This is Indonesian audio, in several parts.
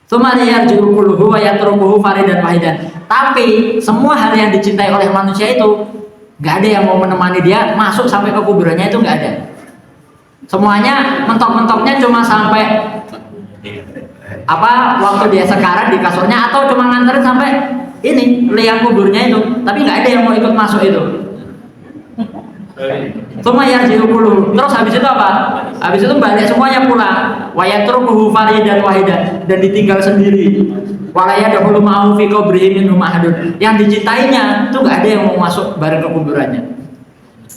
Tsumma yarji'u kulluhu wa yatrukuhu faridan wahidan. Tapi semua hal yang dicintai oleh manusia itu nggak ada yang mau menemani dia masuk sampai ke kuburannya, itu nggak ada. Semuanya mentok-mentoknya cuma sampai waktu dia sekarang di kasurnya, atau cuma nganterin sampai ini liang kuburnya itu, tapi nggak ada yang mau ikut masuk itu. Tsumma yarji'u kulluhu. Terus habis itu apa? Habis itu balik semuanya pulang. Wa yatrukuhu faridan wahidan, dan ditinggal sendiri. Wala yadkhulu ma'ahu fi qabrihi minhum ahadun. Yang dicintainya itu nggak ada yang mau masuk bareng ke kuburannya.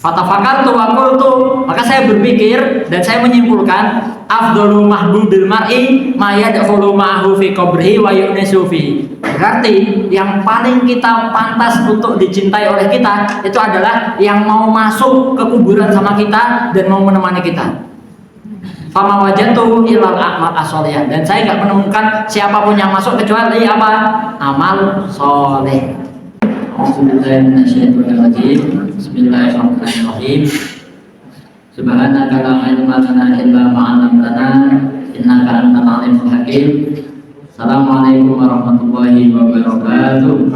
Fatafakartu wa qultu, maka saya berpikir dan saya menyimpulkan, afdalu mahbubil mar'i ma yadkhulu ma'ahu fi qabrihi wa yu'nisu fihi. Berarti yang paling kita pantas untuk dicintai oleh kita itu adalah yang mau masuk ke kuburan sama kita dan mau menemani kita. Fama wajadtu ilal a'mal as-sholihah, dan saya nggak menemukan siapapun yang masuk kecuali apa? Amal soleh. Bismillahirrahmanirrahim. Subhanaka la ilma lana illa ma 'allamtana innaka antal alimul hakim. Assalamualaikum warahmatullahi wabarakatuh.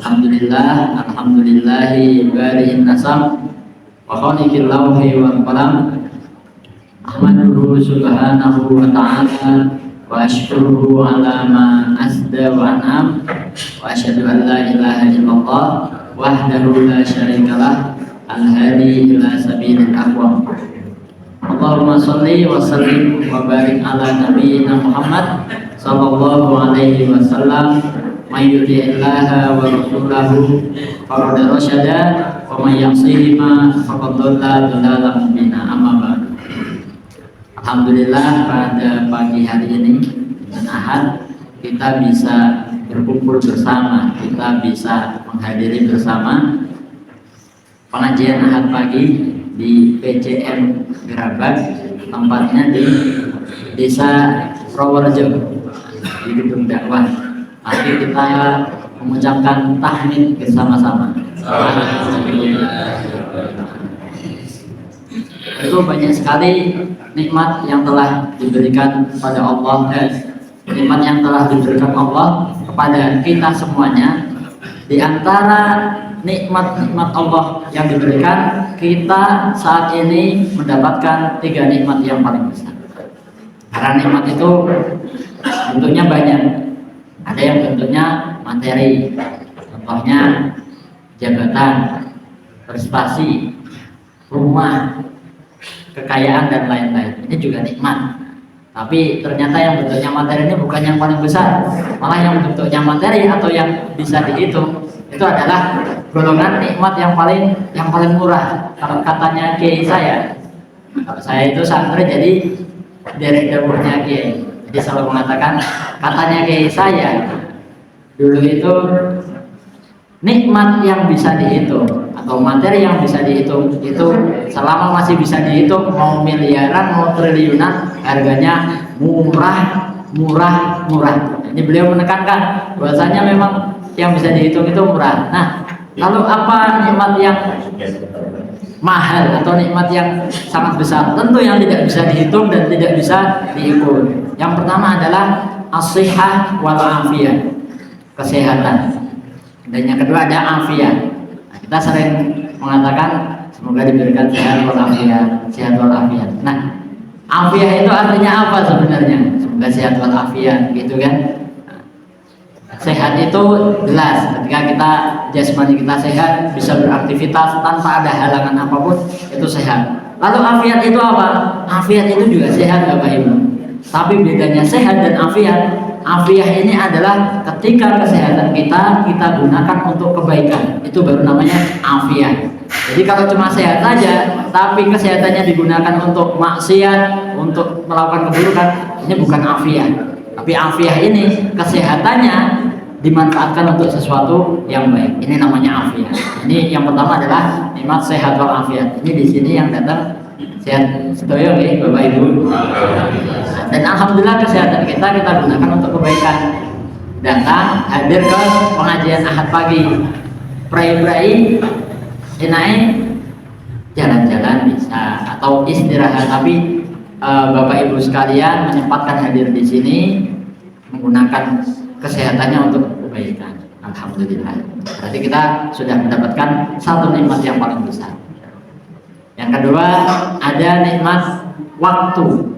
Alhamdulillahi bari'in nasam wa khaliqil lawhi wal qalam. Ahmaduhu subhanahu wa ta'ala wa ashkuruhu ala ma asda wa an'am, wa asyhadu an la ilaha illallah wahdahu la syarikalah al-hadi ila sabilil aqwam. Allahumma sholli wa sallim wa barik ala nabiyyina Muhammad sallallahu alaihi wasallam. May yuti'illaha wa rasulahu faqad rasyada wa may ya'sihima faqad dhalla dhalalan mubina. Amma ba'd. Alhamdulillah, pada pagi hari ini dan Ahad kita bisa berkumpul bersama, kita bisa menghadiri bersama pengajian Ahad pagi di PCM Gerabak, tempatnya di Desa Proworejo, di gedung dakwah. Mari kita mengucapkan tahmid bersama-sama. Itu banyak sekali nikmat yang telah diberikan pada Allah, nikmat yang telah diberikan Allah kepada kita semuanya. Di antara nikmat-nikmat Allah yang diberikan, kita saat ini mendapatkan 3 nikmat yang paling besar. Karena nikmat itu bentuknya banyak. Ada yang bentuknya materi, contohnya jabatan, prestasi, rumah, kekayaan dan lain-lain. Ini juga nikmat. Tapi ternyata yang bentuknya materi ini bukan yang paling besar, malah yang bentuknya materi atau yang bisa dihitung itu adalah golongan nikmat yang paling murah. Kalau katanya kiai saya, kalau saya itu santri jadi derek dapurnya kiai. Jadi selalu mengatakan, katanya kiai saya dulu itu nikmat yang bisa dihitung atau materi yang bisa dihitung itu selama masih bisa dihitung, mau miliaran mau triliunan, harganya murah. Ini beliau menekankan bahwasanya memang yang bisa dihitung itu murah. Nah, lalu apa nikmat yang mahal atau nikmat yang sangat besar? Tentu yang tidak bisa dihitung dan tidak bisa diukur. Yang pertama adalah as-shihah wal afiyah, kesehatan. Dan yang kedua ada afiyah. Nah, kita sering mengatakan semoga diberikan sehat wal afiyah, sehat wal afiyah. Nah, afiyah itu artinya apa sebenarnya? Semoga sehat wal afiyah, gitu kan? Sehat itu jelas ketika kita jasmani kita sehat, bisa beraktivitas tanpa ada halangan apapun, itu sehat. Lalu afiat itu apa? Afiat itu juga sehat, Bapak Ibu. Tapi bedanya sehat dan afiat ini adalah ketika kesehatan kita gunakan untuk kebaikan, itu baru namanya afiat. Jadi kalau cuma sehat saja tapi kesehatannya digunakan untuk maksiat, untuk melakukan keburukan, ini bukan afiat. Tapi afiat ini kesehatannya dimanfaatkan untuk sesuatu yang baik. Ini namanya afiat. Ini yang pertama adalah nikmat sehat wal afiat. Ini di sini yang datang sehat sedoyo nih Bapak Ibu. Dan alhamdulillah kesehatan kita gunakan untuk kebaikan. Datang hadir ke pengajian Ahad pagi. Pray enaknya jalan-jalan bisa atau istirahat, tapi Bapak Ibu sekalian menyempatkan hadir di sini menggunakan kesehatannya untuk kebaikan. Alhamdulillah. Berarti kita sudah mendapatkan satu nikmat yang paling besar. Yang kedua, ada nikmat waktu.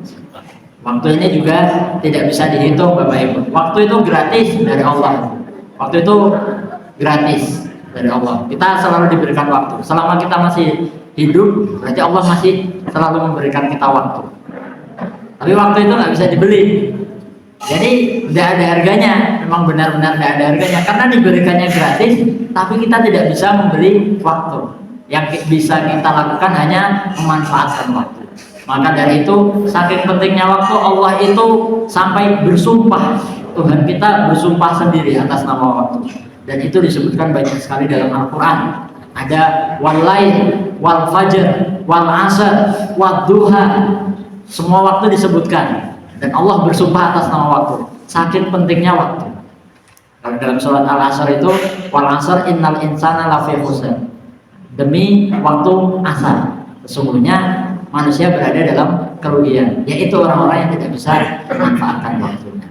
Waktu ini juga tidak bisa dihitung Bapak Ibu. Waktu itu gratis dari Allah. Waktu itu gratis dari Allah. Kita selalu diberikan waktu. Selama kita masih hidup, berarti Allah masih selalu memberikan kita waktu. Tapi waktu itu nggak bisa dibeli. Jadi tidak ada harganya. Memang benar-benar tidak ada harganya karena diberikannya gratis. Tapi kita tidak bisa membeli waktu. Yang bisa kita lakukan hanya memanfaatkan waktu. Maka dari itu, saking pentingnya waktu, Allah itu sampai bersumpah. Tuhan kita bersumpah sendiri atas nama waktu. Dan itu disebutkan banyak sekali dalam Al-Quran. Ada wal lail, wal fajr, wal asr, wal duha. Semua waktu disebutkan. Dan Allah bersumpah atas nama waktu. Saking pentingnya waktu. Kalau dalam surat Al-Asr itu, wal asr innal insana lafi khusr. Demi waktu asar. Sesungguhnya manusia berada dalam kerugian, yaitu orang-orang yang tidak bisa memanfaatkan waktunya.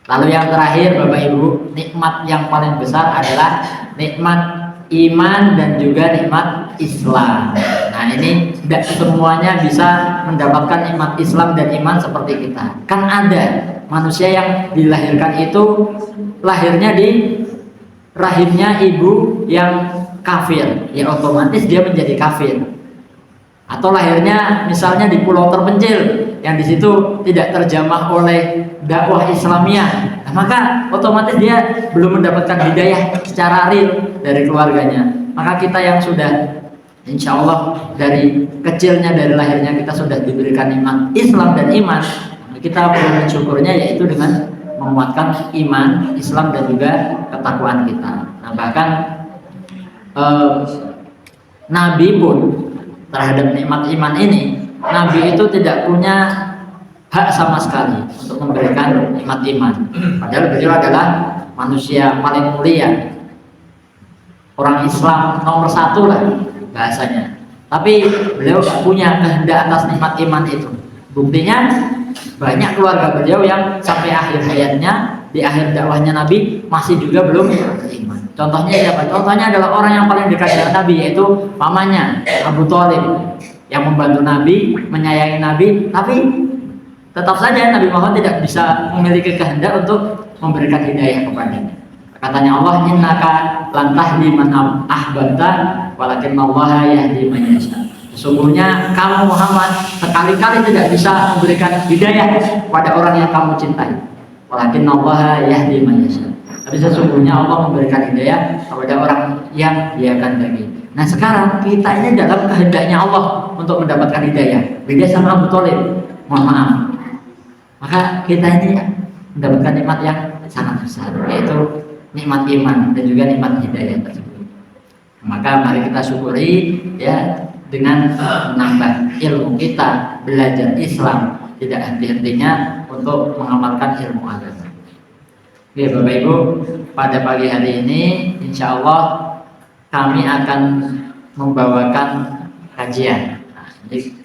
Lalu yang terakhir Bapak Ibu, nikmat yang paling besar adalah nikmat iman dan juga nikmat Islam. Nah ini tidak semuanya bisa mendapatkan nikmat Islam dan iman seperti kita. Kan ada manusia yang dilahirkan itu lahirnya di rahimnya ibu yang kafir, ya otomatis dia menjadi kafir. Atau lahirnya misalnya di pulau terpencil yang di situ tidak terjamah oleh dakwah Islamiyah, nah, maka otomatis dia belum mendapatkan hidayah secara real dari keluarganya. Maka kita yang sudah insya Allah dari kecilnya, dari lahirnya kita sudah diberikan nikmat Islam dan iman, kita perlu mensyukurnya yaitu dengan menguatkan iman, Islam dan juga ketakwaan kita. Nah bahkan Nabi pun terhadap nikmat iman ini, Nabi itu tidak punya hak sama sekali untuk memberikan nikmat iman. Padahal beliau adalah manusia paling mulia, orang Islam nomor 1 lah bahasanya. Tapi beliau tidak punya kehendak atas nikmat iman itu. Buktinya banyak keluarga beliau yang sampai akhir hayatnya, di akhir dakwahnya Nabi masih juga belum beriman. Contohnya siapa? Contohnya adalah orang yang paling dekat dengan Nabi, yaitu pamannya Abu Thalib, yang membantu Nabi, menyayangi Nabi, tapi tetap saja Nabi Muhammad tidak bisa memiliki kehendak untuk memberikan hidayah kepadanya. Katanya Allah, innaka lan tahdi man ahbabta walakin Allah yahdi man yasha. Sesungguhnya kamu Muhammad sekali-kali tidak bisa memberikan hidayah pada orang yang kamu cintai. Walakin Allah yahdi man yasha. Tapi sesungguhnya Allah memberikan hidayah kepada orang yang Dia kehendaki. Nah sekarang kita ini dalam kehendaknya Allah untuk mendapatkan hidayah. Beda sama Abu Thalib, mohon maaf. Maka kita ini mendapatkan nikmat yang sangat besar, yaitu nikmat iman dan juga nikmat hidayah tersebut. Maka mari kita syukuri ya dengan menambah ilmu kita, belajar Islam, tidak henti-hentinya untuk mengamalkan ilmu agama. Oke Bapak Ibu, pada pagi hari ini insya Allah kami akan membawakan kajian. Nah,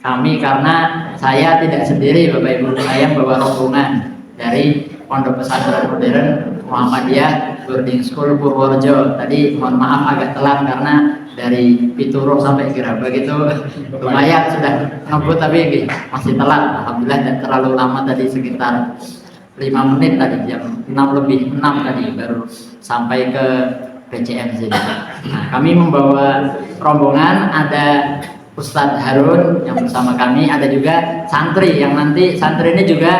kami karena saya tidak sendiri Bapak Ibu, saya bawa rombongan dari Pondok Pesantren Modern Muhammadiyah Boarding School Purworejo. Tadi mohon maaf agak telat karena dari Pituruh sampai Gerabak itu lumayan sudah ngebut, tapi masih telat. Alhamdulillah tidak terlalu lama tadi, sekitar 5 menit tadi, jam 6 lebih 6 tadi baru sampai ke PCM sini. Nah, kami membawa rombongan, ada Ustadz Harun yang bersama kami, ada juga santri yang nanti santri ini juga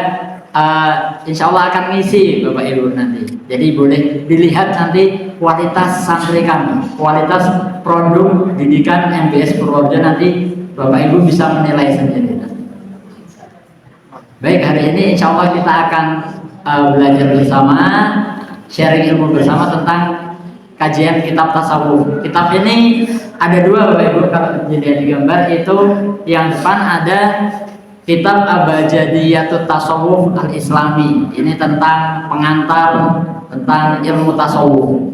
insya Allah akan ngisi Bapak Ibu nanti. Jadi boleh dilihat nanti kualitas santri kami, kualitas produk didikan MBS Purworejo, nanti Bapak Ibu bisa menilai sendiri. Baik, hari ini insya Allah kita akan belajar bersama, sharing ilmu bersama tentang kajian kitab tasawuf. Kitab ini ada 2 Bapak Ibu, kalau dilihat di gambar itu yang depan ada kitab Abjadiyatut Tasawuf Al-Islami. Ini tentang pengantar tentang ilmu tasawuf.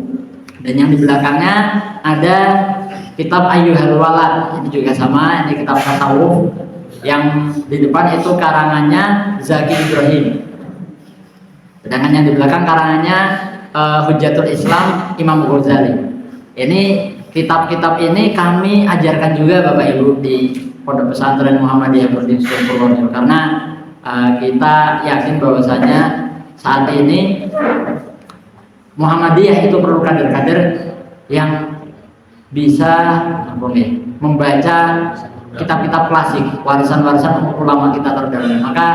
Dan yang di belakangnya ada kitab Ayyuhal Walad. Ini juga sama, ini kitab tasawuf. Yang di depan itu karangannya Zaki Ibrahim. Sedangkan yang di belakang karangannya Hujjatul Islam Imam Ghazali. Ini kitab-kitab ini kami ajarkan juga Bapak Ibu di Pondok Pesantren Muhammadiyah Berdinsun Purworejo, karena kita yakin bahwasanya saat ini Muhammadiyah itu perlu kader-kader yang bisa membaca kitab-kitab klasik, warisan-warisan ulama kita terdahulu. Maka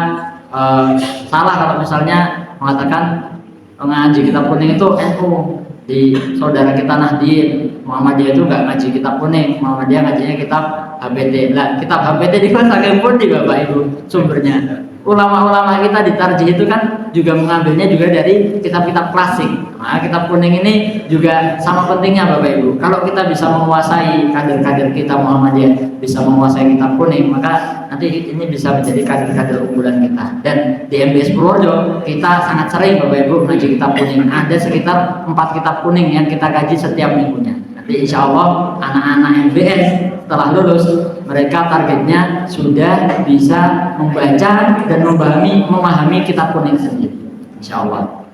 salah kalau misalnya mengatakan ngaji kitab kuning itu NU, di saudara kita Nahdien Muhammadiyah itu nggak ngaji kitab kuning, Muhammadiyah ngajinya kitab HBT. Lah kitab HBT di mana pun di Bapak Ibu sumbernya. Ulama-ulama kita di Tarjih itu kan juga mengambilnya juga dari kitab-kitab klasik. Nah, kitab kuning ini juga sama pentingnya Bapak Ibu. Kalau kita bisa menguasai kader-kader kita Muhammadiyah, bisa menguasai kitab kuning, maka nanti ini bisa menjadi kader-kader unggulan kita. Dan di MBS Purworejo kita sangat sering Bapak Ibu ngaji kitab kuning. Ada sekitar 4 kitab kuning yang kita kaji setiap minggunya. Nanti insya Allah anak-anak MBS setelah lulus mereka targetnya sudah bisa membaca dan memahami kitab kuning sendiri, insya Allah.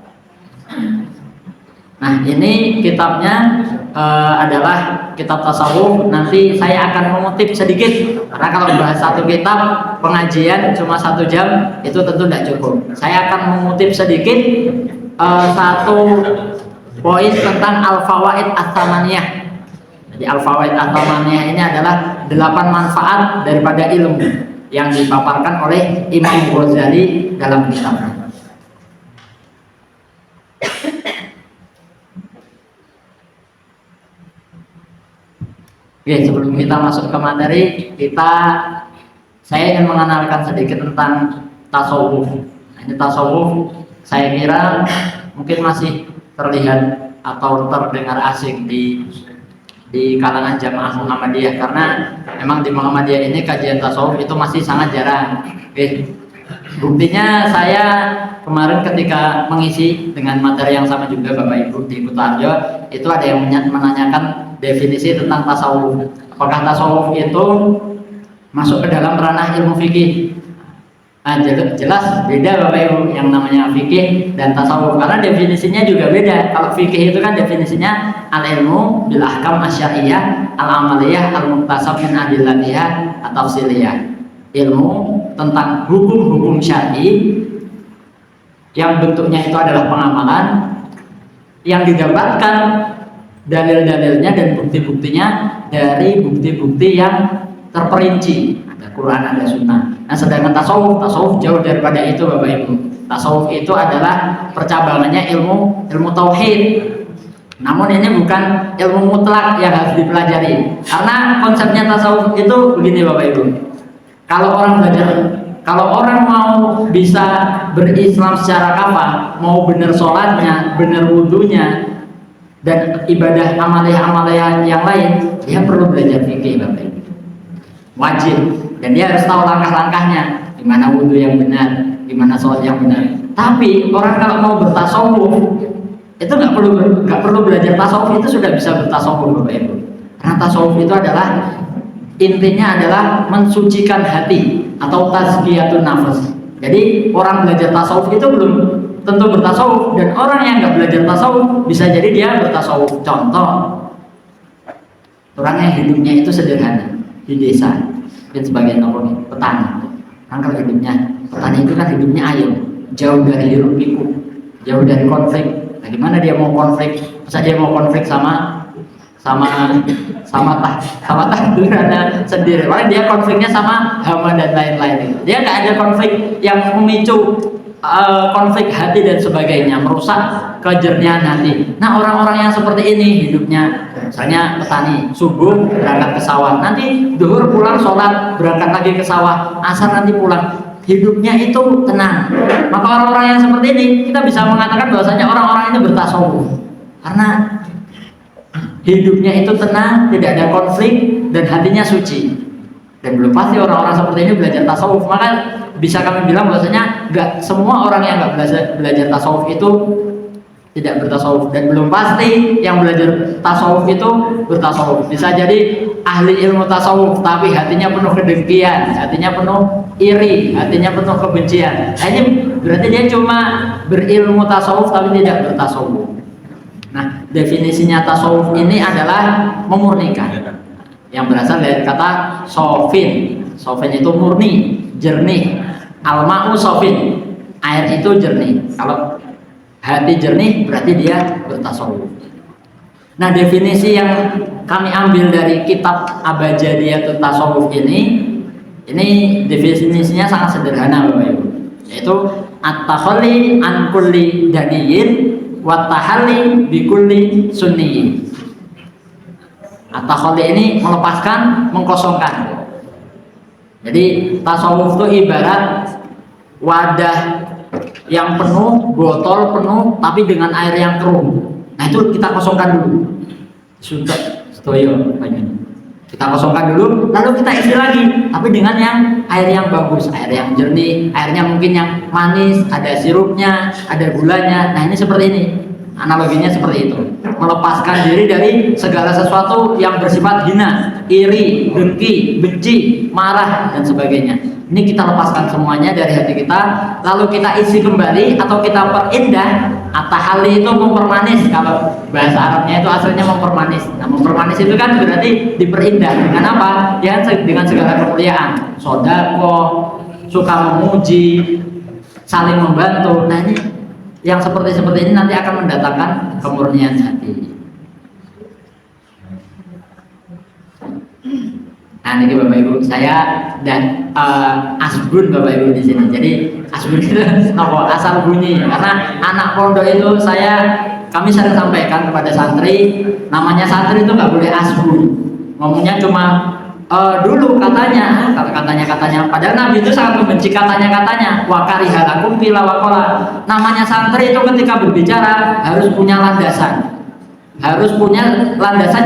Nah ini kitabnya adalah kitab tasawuf. Nanti saya akan mengutip sedikit, karena kalau bahas satu kitab pengajian cuma 1 jam itu tentu tidak cukup. Saya akan mengutip sedikit satu poin tentang al-fawaid at-tamaniyah. Jadi al-fawaid at-tamaniyah ini adalah 8 manfaat daripada ilmu yang dipaparkan oleh Imam Ghazali dalam kitabnya. Oke, sebelum kita masuk ke materi, saya ingin mengenalkan sedikit tentang tasawuf. Ini tasawuf saya kira mungkin masih terlihat atau terdengar asing di kalangan jamaah Muhammadiyah, karena memang di Muhammadiyah ini kajian tasawuf itu masih sangat jarang. Oke. Buktinya saya kemarin ketika mengisi dengan materi yang sama juga Bapak Ibu di Kutarjo, itu ada yang menanyakan definisi tentang tasawuf. Apakah tasawuf itu masuk ke dalam ranah ilmu fikih? Nah, jelas beda Bapak Ibu yang namanya fikih dan tasawuf, karena definisinya juga beda. Kalau fikih itu kan definisinya al-ilmu bil ahkam asyariyah al-amaliyah al-muktasab min adillatiyah at-tafsiliyah. Ilmu tentang hukum-hukum syar'i yang bentuknya itu adalah pengamalan yang didapatkan dalil-dalilnya dan bukti-buktinya dari bukti-bukti yang terperinci. Ada Quran, ada Sunnah. Nah, sedangkan tasawuf jauh daripada itu Bapak Ibu. Tasawuf itu adalah percabangannya ilmu tauhid. Namun ini bukan ilmu mutlak yang harus dipelajari. Karena konsepnya tasawuf itu begini Bapak Ibu. Kalau orang mau bisa berislam secara kafah, mau benar sholatnya, benar wudhunya, dan ibadah amaliyah yang lain, dia perlu belajar fikih Bapak Ibu. Wajib. Dan dia harus tahu langkah-langkahnya, gimana wudhu yang benar, gimana sholat yang benar. Tapi orang kalau mau bertasawuf itu nggak perlu belajar tasawuf, itu sudah bisa bertasawuf Bapak Ibu. Karena tasawuf itu adalah intinya adalah mensucikan hati atau tazkiyatun nafas. Jadi orang belajar tasawuf itu belum tentu bertasawuf, dan orang yang nggak belajar tasawuf bisa jadi dia bertasawuf. Contoh, orang yang hidupnya itu sederhana di desa dan sebagian orang petani. Kan kalau hidupnya petani itu kan hidupnya ayam, jauh dari hiruk pikuk, jauh dari konflik. Nah, gimana dia mau konflik? Masa dia mau konflik sama tandurannya sendiri? Paling dia konfliknya sama hama dan lain-lain. Dia nggak ada konflik yang memicu konflik hati dan sebagainya, merusak kejernihan hati. Nah, orang-orang yang seperti ini hidupnya, misalnya petani, subuh berangkat ke sawah, nanti zuhur pulang sholat, berangkat lagi ke sawah, asar nanti pulang. Hidupnya itu tenang. Maka orang-orang yang seperti ini kita bisa mengatakan bahwasanya orang-orang ini bertasawuf, karena hidupnya itu tenang, tidak ada konflik, dan hatinya suci. Dan belum pasti orang-orang seperti ini belajar tasawuf. Maka bisa kami bilang bahwasanya nggak semua orang yang nggak belajar tasawuf itu tidak bertasawuf, dan belum pasti yang belajar tasawuf itu bertasawuf. Bisa jadi ahli ilmu tasawuf tapi hatinya penuh kedengkian, hatinya penuh iri, hatinya penuh kebencian. Nah, ini berarti dia cuma berilmu tasawuf tapi tidak bertasawuf. Nah, definisinya tasawuf ini adalah memurnikan, yang berasal dari kata sofin. Sofin itu murni, jernih. Al-ma'u sofin, air itu jernih. Kalau hati jernih berarti dia bertasawuf. Nah, definisi yang kami ambil dari kitab Abajadiyatul Tasawuf ini definisinya sangat sederhana Bapak Ibu, yaitu at-takhalli an kulli daniyin wa tahalli bi kulli sunniyin. At-takhalli ini melepaskan, mengkosongkan. Jadi tasawuf itu ibarat wadah yang penuh, botol penuh tapi dengan air yang keruh. Nah, itu kita kosongkan dulu. Sudah, setuju kita kosongkan dulu, lalu kita isi lagi, tapi dengan yang air yang bagus, air yang jernih, airnya mungkin yang manis, ada sirupnya, ada gulanya. Nah, ini seperti ini. Analoginya seperti itu. Melepaskan diri dari segala sesuatu yang bersifat hina, iri, dengki, benci, marah, dan sebagainya. Ini kita lepaskan semuanya dari hati kita, lalu kita isi kembali atau kita perindah. At-tahalli itu mempermanis, kalau bahasa Arabnya itu aslinya mempermanis. Nah, mempermanis itu kan berarti diperindah dengan apa? Ya, dengan segala kemuliaan, sodako, suka memuji, saling membantu. Nah, ini yang seperti ini nanti akan mendatangkan kemurnian hati. Nah, ini Bapak Ibu, saya dan asbun Bapak Ibu di sini. Jadi asbun itu asal bunyi, karena anak pondok itu kami sering sampaikan kepada santri, namanya santri itu nggak boleh asbun. Ngomongnya cuma dulu katanya, padahal Nabi itu sangat membenci katanya, wa karihalakum qila wa qala. Namanya santri itu ketika berbicara harus punya landasan,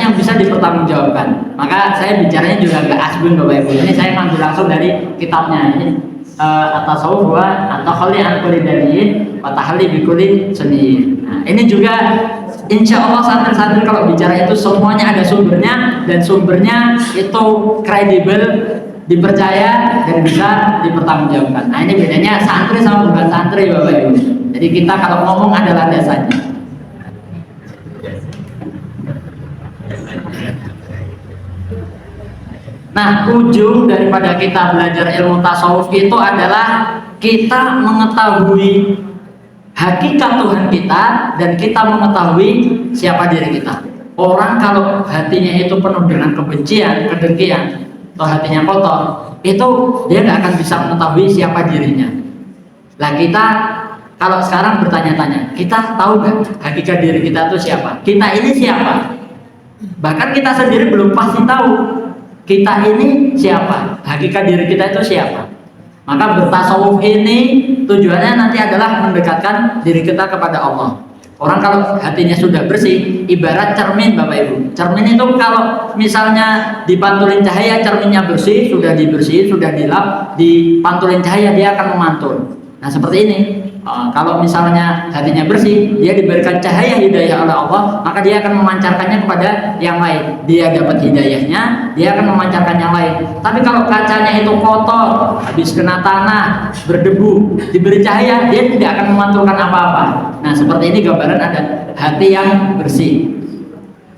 yang bisa dipertanggungjawabkan. Maka saya bicaranya juga agak asbun Bapak Ibu. Ini saya ngambil langsung dari kitabnya. Ini at-tasawuf wa at-takhalli an kulli daniyin wa tahalli bi kulli sunniyin. Nah, ini juga insya Allah santri-santri kalau bicara itu semuanya ada sumbernya, dan sumbernya itu kredibel, dipercaya, dan bisa dipertanggungjawabkan. Nah, ini bedanya santri sama bukan santri Bapak Ibu. Jadi kita kalau ngomong ada landasannya. Nah, ujung daripada kita belajar ilmu tasawuf itu adalah kita mengetahui hakikat Tuhan kita, dan kita mengetahui siapa diri kita. Orang kalau hatinya itu penuh dengan kebencian, kedengkian, atau hatinya kotor, itu dia nggak akan bisa mengetahui siapa dirinya. Lah, kita kalau sekarang bertanya-tanya, kita tahu nggak hakikat diri kita itu siapa? Kita ini siapa? Bahkan kita sendiri belum pasti tahu kita ini siapa, hakikat diri kita itu siapa. Maka bertasawuf ini tujuannya nanti adalah mendekatkan diri kita kepada Allah. Orang kalau hatinya sudah bersih, ibarat cermin Bapak Ibu. Cermin itu kalau misalnya dipantulin cahaya, cerminnya bersih, sudah dibersihin, sudah dilap, dipantulin cahaya, dia akan memantul. Nah, seperti ini. Kalau misalnya hatinya bersih, dia diberikan cahaya hidayah oleh Allah, maka dia akan memancarkannya kepada yang lain. Dia dapat hidayahnya, dia akan memancarkan yang lain. Tapi kalau kacanya itu kotor, habis kena tanah, berdebu, diberi cahaya, dia tidak akan memantulkan apa-apa. Nah, seperti ini gambaran ada hati yang bersih.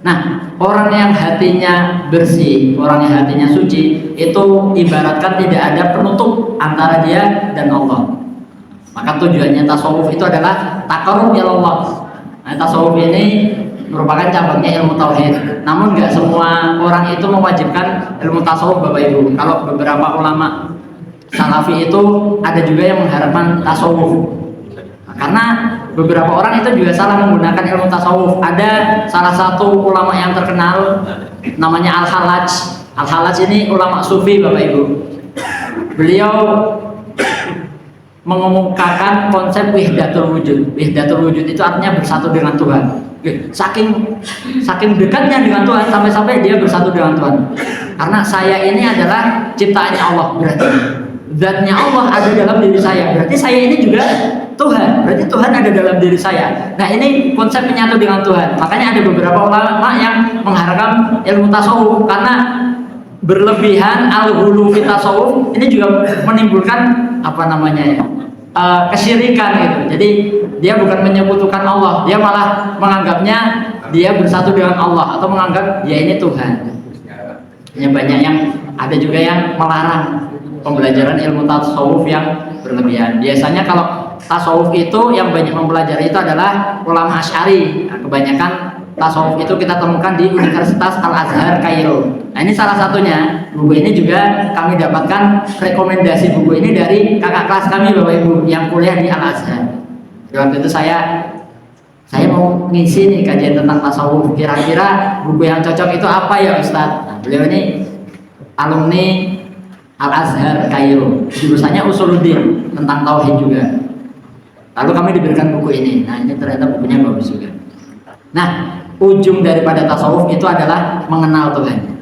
Nah, orang yang hatinya bersih, orang yang hatinya suci, itu ibaratkan tidak ada penutup antara dia dan Allah. Maka tujuannya tasawuf itu adalah taqarrub ila Allah. Nah, tasawuf ini merupakan cabangnya ilmu tauhid. Namun nggak semua orang itu mewajibkan ilmu tasawuf Bapak Ibu. Kalau beberapa ulama salafi itu ada juga yang mengharapkan tasawuf. Nah, karena beberapa orang itu juga salah menggunakan ilmu tasawuf. Ada salah satu ulama yang terkenal namanya Al-Hallaj. Al-Hallaj ini ulama sufi Bapak Ibu. Beliau mengemukakan konsep wihdatul wujud. Wihdatul wujud itu artinya bersatu dengan Tuhan. Saking dekatnya dengan Tuhan sampai-sampai dia bersatu dengan Tuhan. Karena saya ini adalah ciptaannya Allah berarti. zatnya Allah ada dalam diri saya, berarti saya ini juga Tuhan, berarti Tuhan ada dalam diri saya. Nah ini konsep menyatu dengan Tuhan. Makanya ada beberapa ulama yang mengharapkan ilmu tasawuf karena berlebihan al-ghulu fi tasawuf ini juga menimbulkan apa namanya ya, kesyirikan gitu. Jadi dia bukan menyekutukan Allah, dia malah menganggapnya dia bersatu dengan Allah atau menganggap dia ini Tuhan. Ini banyak yang ada juga yang melarang pembelajaran ilmu tasawuf yang berlebihan. Biasanya kalau tasawuf itu yang banyak mempelajari itu adalah ulama Asy'ari. Nah, kebanyakan tasawuf itu kita temukan di Universitas Al-Azhar Kairo. Nah ini salah satunya. Buku ini juga kami dapatkan rekomendasi buku ini dari kakak kelas kami Bapak Ibu yang kuliah di Al-Azhar. Waktu itu saya mau ngisi nih kajian tentang tasawuf. Kira-kira buku yang cocok itu apa ya Ustadz? Nah, beliau ini alumni Al-Azhar Kairo. Jurusannya Usuluddin tentang tauhid juga. Lalu kami diberikan buku ini. Nah ini ternyata bukunya bagus juga. Nah ujung daripada tasawuf itu adalah mengenal Tuhan.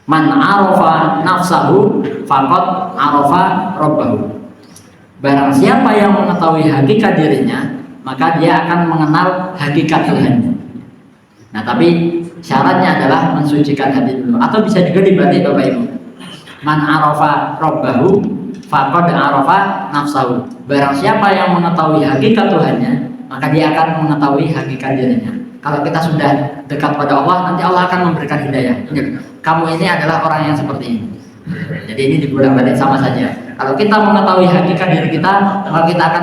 Man arafa nafsahu faqad arafa rabbahu. Barang siapa yang mengetahui hakikat dirinya, maka dia akan mengenal hakikat Tuhan. Nah tapi syaratnya adalah mensucikan hati dulu. Atau bisa juga dibalik Bapak Ibu. Man arafa rabbahu faqad arafa nafsahu. Barang siapa yang mengetahui hakikat Tuhannya, maka dia akan mengetahui hakikat dirinya. Kalau kita sudah dekat pada Allah, nanti Allah akan memberikan hidayah. Kamu ini adalah orang yang seperti ini. Jadi ini dibolak-balik sama saja. Kalau kita mengetahui hakikat diri kita, maka kita akan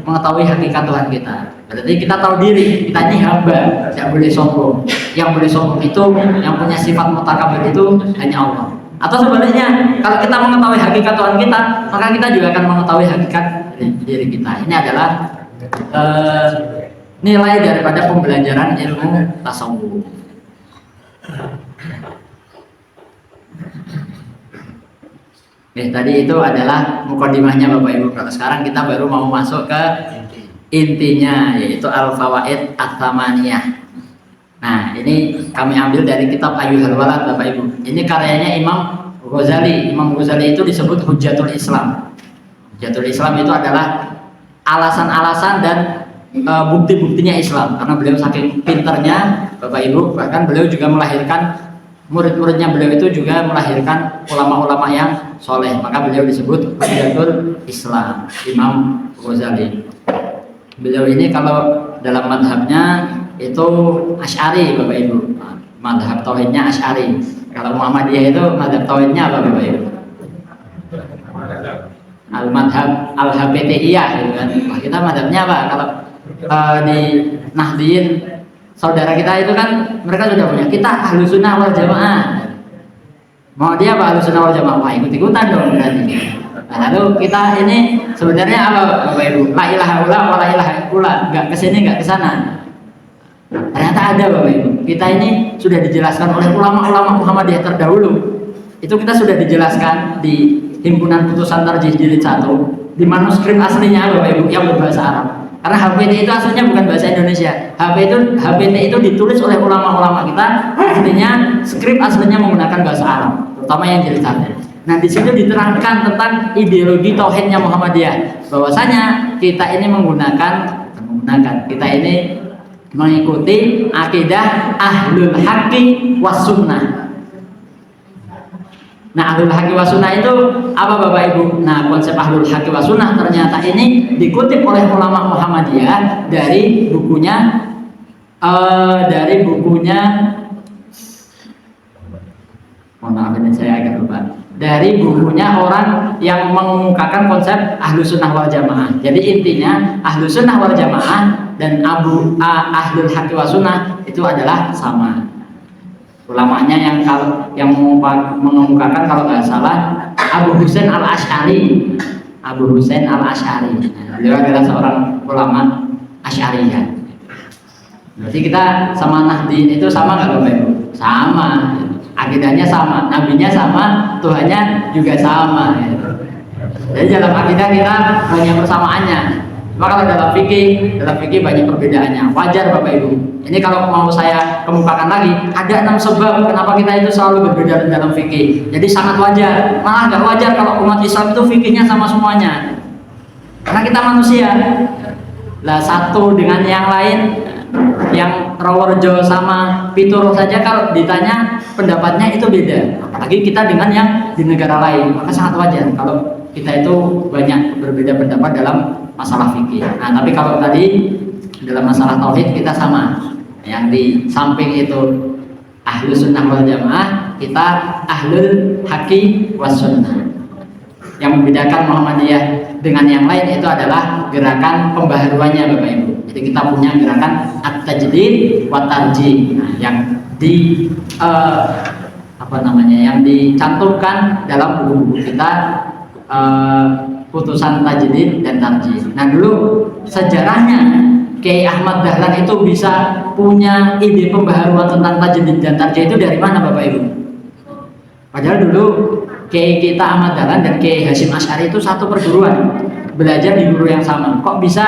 mengetahui hakikat Tuhan kita. Berarti kita tahu diri, kita ini hamba, tidak boleh sombong. Yang boleh sombong itu, yang punya sifat mutakabir itu hanya Allah. Atau sebaliknya, kalau kita mengetahui hakikat Tuhan kita, maka kita juga akan mengetahui hakikat diri kita. Ini adalah nilai daripada pembelajaran ilmu tasawuf. Tadi itu adalah mukadimahnya Bapak Ibu. Kalau sekarang kita baru mau masuk ke intinya, yaitu al-fawaid at-thamaniyah. Nah ini kami ambil dari kitab Ayyuhal Walad Bapak Ibu. Ini karyanya Imam Ghazali. Imam Ghazali itu disebut Hujjatul Islam. Hujjatul Islam itu adalah alasan-alasan dan bukti-buktinya Islam. Karena beliau saking pinternya Bapak Ibu, bahkan beliau juga melahirkan murid-muridnya, beliau itu juga melahirkan ulama-ulama yang soleh. Maka beliau disebut Hujjatul Islam, Imam Ghazali. Beliau ini kalau dalam madhabnya itu Asy'ari Bapak Ibu. Madhab tauhidnya Asy'ari. Kalau Muhammadiyah itu madhab tauhidnya apa Bapak Ibu? Al-madhab al-HPTiyah gitu kan. Wah, kita madhabnya apa? Kalau di Nahdiyin saudara kita itu kan mereka sudah punya. Kita Ahlus Sunnah wal Jamaah. Mau dia apa Ahlus Sunnah wal Jamaah? Wah, ikut-ikutan dong berarti. Nah, lalu kita ini sebenarnya apa Bapak Ibu? La ilaha illallah wa la ilaha illallah. Enggak ke sini, enggak ke sana. Ternyata ada Bapak Ibu. Kita ini sudah dijelaskan oleh ulama-ulama Muhammadiyah terdahulu. Itu kita sudah dijelaskan di Himpunan Putusan Tarjih Jilid 1 di manuskrip aslinya Bapak Ibu yang berbahasa Arab. Karena HPT itu aslinya bukan bahasa Indonesia. HPT itu ditulis oleh ulama-ulama kita, aslinya skrip aslinya menggunakan bahasa Arab, terutama yang jilid 1. Nah, di situ diterangkan tentang ideologi tauhidnya Muhammadiyah. Bahwasanya kita ini kita ini mengikuti akidah Ahlul Haqqi was Sunnah. Nah, Ahlul Haqqi was Sunnah itu apa Bapak Ibu? Nah, konsep Ahlul Haqqi was Sunnah ternyata ini dikutip oleh ulama Muhammadiyah dari bukunya mohon maaf ini saya agak lupa. Dari bukunya orang yang mengemukakan konsep Ahlus Sunnah wal Jamaah. Jadi intinya Ahlus Sunnah wal Jamaah dan Ahlul Haqqi was Sunnah itu adalah sama. Ulamanya yang mengemukakan kalau nggak salah Abu Husain al-Asy'ari. Beliau adalah seorang ulama Asy'ariyah. Berarti kita sama Nahdiyin itu sama nggak Bapak Ibu? Sama. Akidahnya sama, nabinya sama, Tuhannya juga sama. Jadi dalam akidah kita banyak persamaannya. Maka kalau dalam fikih banyak perbedaannya. Wajar Bapak Ibu. Ini kalau mau saya kemukakan lagi, ada 6 sebab kenapa kita itu selalu berbeda dalam fikih. Jadi sangat wajar, malah nggak wajar kalau umat Islam itu fikihnya sama semuanya. Karena kita manusia. Lah satu dengan yang lain, yang Rawarjo sama Pituro saja kalau ditanya pendapatnya itu beda. Apalagi kita dengan yang di negara lain, maka sangat wajar kalau kita itu banyak berbeda pendapat dalam masalah fikih. Nah, tapi kalau tadi dalam masalah tauhid kita sama. Yang di samping itu ahlu sunnah wal jamaah, kita ahlul haqi was sunnah. Yang membedakan Muhammadiyah dengan yang lain itu adalah gerakan pembaharuannya Bapak Ibu. Jadi kita punya gerakan at-tajdid wa tarjih. Nah, yang di yang dicantumkan dalam buku-buku kita putusan tajdid dan tarjih. Nah, dulu sejarahnya Kiai Ahmad Dahlan itu bisa punya ide pembaharuan tentang tajdid dan tarjih itu dari mana Bapak Ibu? Padahal dulu Kiai kita Ahmad Dahlan dan Kiai Hasyim Asy'ari itu satu perguruan, belajar di guru yang sama. Kok bisa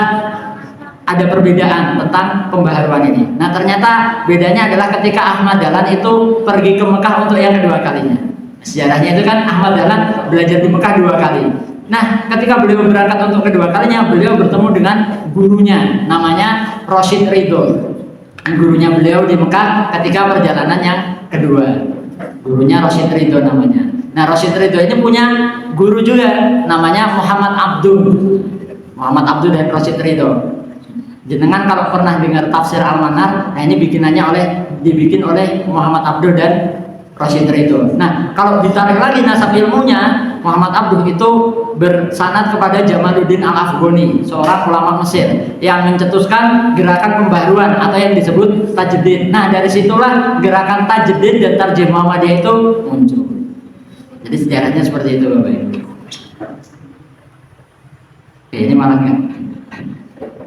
ada perbedaan tentang pembaharuan ini? Nah, ternyata bedanya adalah ketika Ahmad Dahlan itu pergi ke Mekah untuk yang kedua kalinya. Sejarahnya itu kan Ahmad Dahlan belajar di Mekah 2 kali. Nah, ketika beliau berangkat untuk kedua kalinya, beliau bertemu dengan gurunya, namanya Rosyid Ridho. Gurunya beliau di Mekah ketika perjalanan yang kedua. Gurunya Rosyid Ridho namanya. Nah, Rosyid Ridho ini punya guru juga, namanya Muhammad Abduh. Muhammad Abduh dan Rosyid Ridho. Jenengan kalau pernah dengar tafsir Al-Manar, nah ini dibikin oleh Muhammad Abduh dan Rosyid Ridho. Nah, kalau ditarik lagi nasab ilmunya, Muhammad Abduh itu bersanad kepada Jamaluddin Al-Afghani, seorang ulama Mesir yang mencetuskan gerakan pembaharuan atau yang disebut tajdid. Nah, dari situlah gerakan tajdid dan tarjih Muhammadiyah itu muncul. Jadi sejarahnya seperti itu Bapak Ibu. Oke, ini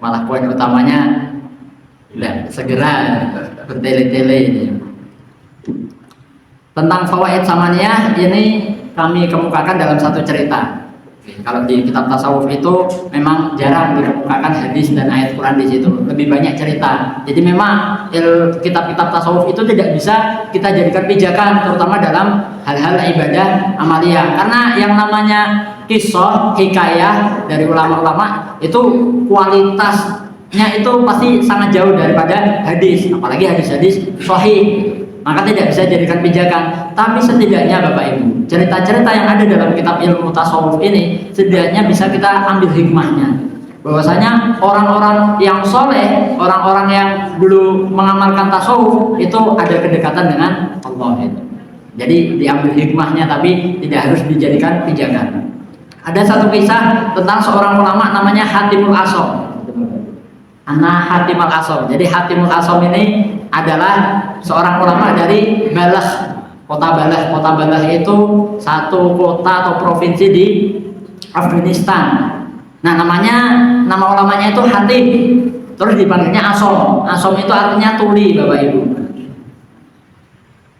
malah poin utamanya segera bertele-tele ini. Tentang fawaid samaniyah ini kami kemukakan dalam satu cerita. Kalau di kitab tasawuf itu memang jarang dikemukakan hadis dan ayat Quran di situ, lebih banyak cerita. Jadi memang kitab-kitab tasawuf itu tidak bisa kita jadikan pijakan, terutama dalam hal-hal ibadah amaliyah. Karena yang namanya kisah, hikayah dari ulama-ulama itu kualitasnya itu pasti sangat jauh daripada hadis, apalagi hadis-hadis sahih. Maka tidak bisa jadikan pijakan. Tapi setidaknya Bapak Ibu, cerita-cerita yang ada dalam kitab ilmu tasawuf ini setidaknya bisa kita ambil hikmahnya. Bahwasanya orang-orang yang soleh, orang-orang yang dulu mengamalkan tasawuf itu ada kedekatan dengan Allah itu. Jadi diambil hikmahnya, tapi tidak harus dijadikan pijakan. Ada satu kisah tentang seorang ulama namanya Hatimul Asom. Anak Hatimul Asom. Jadi Hatimul Asom ini adalah seorang ulama dari Balakh, kota Balakh. Kota Balakh itu satu kota atau provinsi di Afghanistan. Nah, nama ulamanya itu Hatim. Terus dipanggilnya Asom. Asom itu artinya tuli, Bapak Ibu.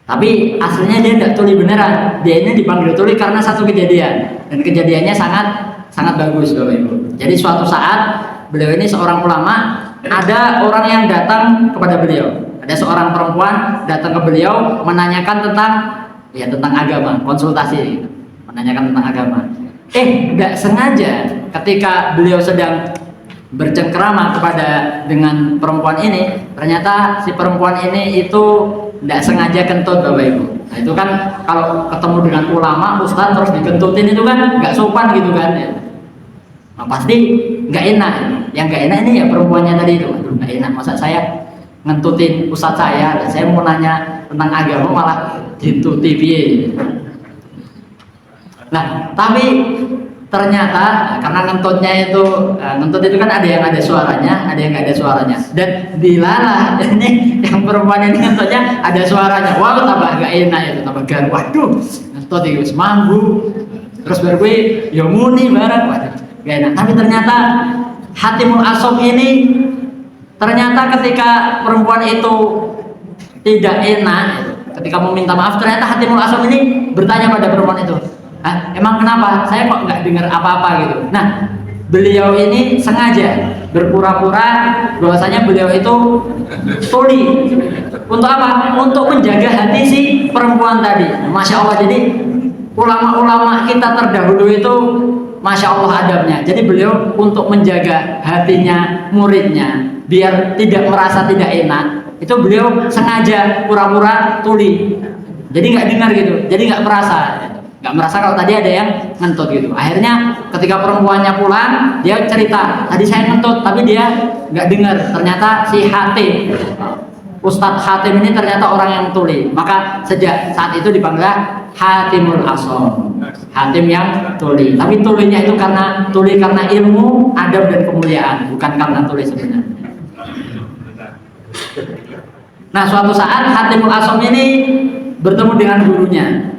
Tapi aslinya dia tidak tuli beneran. Dia ini dipanggil tuli karena satu kejadian, dan kejadiannya sangat bagus, Bapak Ibu. Jadi suatu saat beliau ini seorang ulama, ada orang yang datang kepada beliau. Ada seorang perempuan datang ke beliau menanyakan tentang agama, konsultasi, menanyakan tentang agama. Tidak sengaja ketika beliau sedang bercengkerama dengan perempuan ini, ternyata si perempuan ini itu tidak sengaja kentut, Bapak Ibu. Nah, itu kan kalau ketemu dengan ulama, ustaz terus dikentutin itu kan nggak sopan gitu kan. Nah, pasti nggak enak. Yang nggak enak ini ya perempuannya tadi itu. Aduh, nggak enak, masa saya ngentutin ustaz saya mau nanya tentang agama malah gitu TV. Nah, tapi ternyata karena ngentut itu kan ada yang ada suaranya, ada yang nggak ada suaranya, dan dilalah ini yang perempuan ini ngentutnya ada suaranya. Wah, tambah nggak enak itu, tambah garu. Waduh, ngentut itu semanggu. Terus baru gue ya muni bareng, waduh, nggak enak. Tapi ternyata Hatimul Asom ini ternyata ketika perempuan itu tidak enak, ketika mau minta maaf, ternyata Hatimul Asom ini bertanya pada perempuan itu, emang kenapa? Saya kok nggak dengar apa-apa gitu. Nah, beliau ini sengaja berpura-pura bahwasanya beliau itu tuli. Untuk apa? Untuk menjaga hati si perempuan tadi. Masya Allah. Jadi ulama-ulama kita terdahulu itu Masya Allah adabnya. Jadi beliau untuk menjaga hatinya muridnya biar tidak merasa tidak enak, itu beliau sengaja pura-pura tuli. Jadi nggak dengar gitu, jadi nggak merasa kalau tadi ada yang ngentut gitu. Akhirnya ketika perempuannya pulang, dia cerita, tadi saya ngentut, tapi dia nggak dengar. Ternyata si Hatim, Ustadz Hatim ini ternyata orang yang tuli. Maka sejak saat itu dipanggil Hatimul Asom, Hatim yang tuli. Tapi tulinya itu tuli karena ilmu, adab dan kemuliaan, bukan karena tuli sebenarnya. Nah, suatu saat Hatimul Asom ini bertemu dengan gurunya.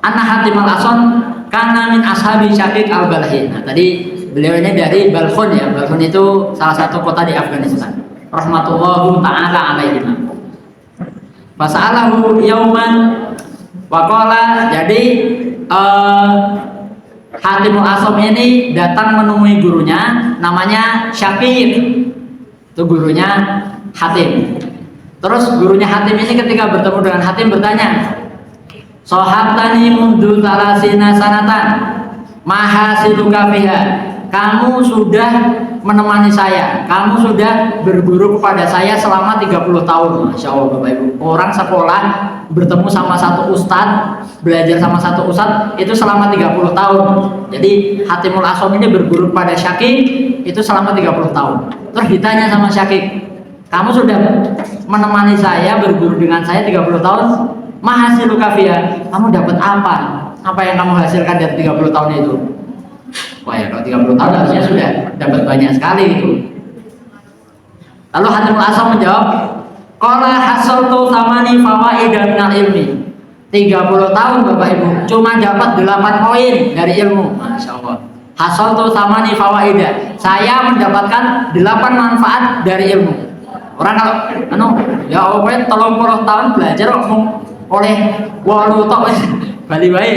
Anna Hatimul Asom kana min ashabi Syaqiq al-Balhi. Nah, tadi beliau ini dari Balkhon ya. Balkhon itu salah satu kota di Afghanistan. Rahmatullahu ta'ala alaihi. Fasa'alahu yauman waqala. Jadi Hatimul Asom ini datang menemui gurunya namanya Syaqiq. Itu gurunya Hatim. Terus gurunya Hatim ini ketika bertemu dengan Hatim bertanya, "Sohabtani mundu talasina sanatan, mahasiluka fiha." Kamu sudah menemani saya, kamu sudah berguru kepada saya selama 30 tahun. Masya Allah Bapak Ibu. Orang sekolah bertemu sama satu ustadz, belajar sama satu ustadz itu selama 30 tahun. Jadi Hatimul Asom ini berguru pada Syaqiq itu selama 30 tahun. Terus ditanya sama Syaqiq, kamu sudah menemani saya, berguru dengan saya 30 tahun, mahasilu kafiyah, kamu dapat apa? Apa yang kamu hasilkan dari 30 tahun itu? Wah ya, kalau 30 tahun harusnya sudah dapat banyak sekali itu. Lalu Hatimul Asom menjawab, qala hasaltu thamani fawaidan minal ilmi. 30 tahun Bapak Ibu, cuma dapat 8 poin dari ilmu. Masya Allah. Hasaltu thamani fawaida. Saya mendapatkan 8 manfaat dari ilmu. Orang kalau ya Allah 30 tahun belajar ngomong oleh walu tok bali wae.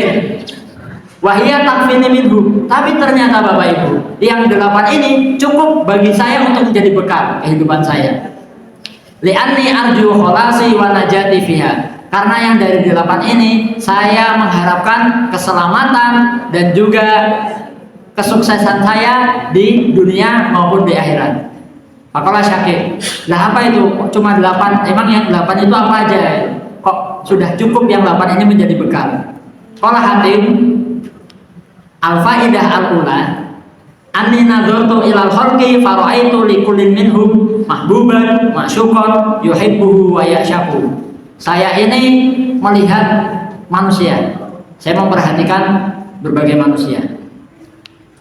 Wahia takfini minhu. Tapi ternyata Bapak Ibu, yang 8 ini cukup bagi saya untuk menjadi bekal kehidupan saya. Li'anni arju kholasi wa najati fiha. Karena yang dari 8 ini saya mengharapkan keselamatan dan juga kesuksesan saya di dunia maupun di akhirat. Makalah Syaqiq, lah apa itu? Cuma 8, emang yang 8 itu apa aja? Kok sudah cukup yang 8 ini menjadi bekal? Qala Hatim, al-faidah al-ula, anni nadhartu ilal khalqi fara'aitu likullin minhum mahbuban ma'syuqan yuhibbuhu wa ya'shaquhu. Saya ini melihat manusia, saya memperhatikan berbagai manusia.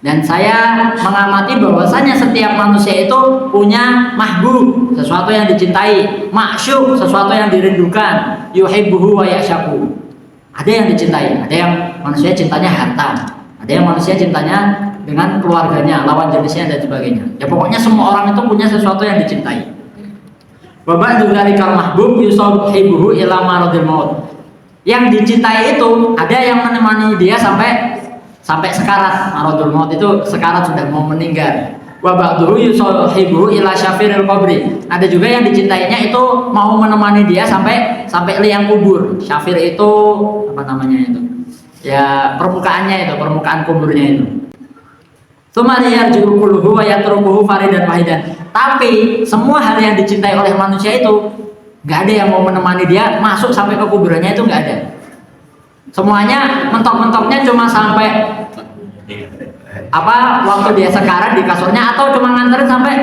Dan saya mengamati bahwasanya setiap manusia itu punya mahbub, sesuatu yang dicintai, ma'syuq, sesuatu yang dirindukan, yuhibbuhu wa ya'shaquhu. Ada yang dicintai, ada yang manusia cintanya harta, ada yang manusia cintanya dengan keluarganya, lawan jenisnya dan sebagainya. Ya pokoknya semua orang itu punya sesuatu yang dicintai. Wa ba'du dzalikal mahbub yusahibuhu ila maradil maut. Yang dicintai itu ada yang menemani dia sampai sekarat. Maradul maut itu sekarat, sudah mau meninggal. Wa ba'duhu yusahibuhu ila syafiril qabri. Ada juga yang dicintainya itu mau menemani dia sampai liang kubur. Syafir itu apa namanya itu? Ya permukaannya itu, permukaan kuburnya itu. Tsummariyarji'u kulluhu wa yatrukuhu faridan wahidan. Tapi semua hal yang dicintai oleh manusia itu nggak ada yang mau menemani dia masuk sampai ke kuburannya, itu nggak ada. Semuanya mentok-mentoknya cuma sampai waktu dia sekarat di kasurnya, atau cuma nganterin sampai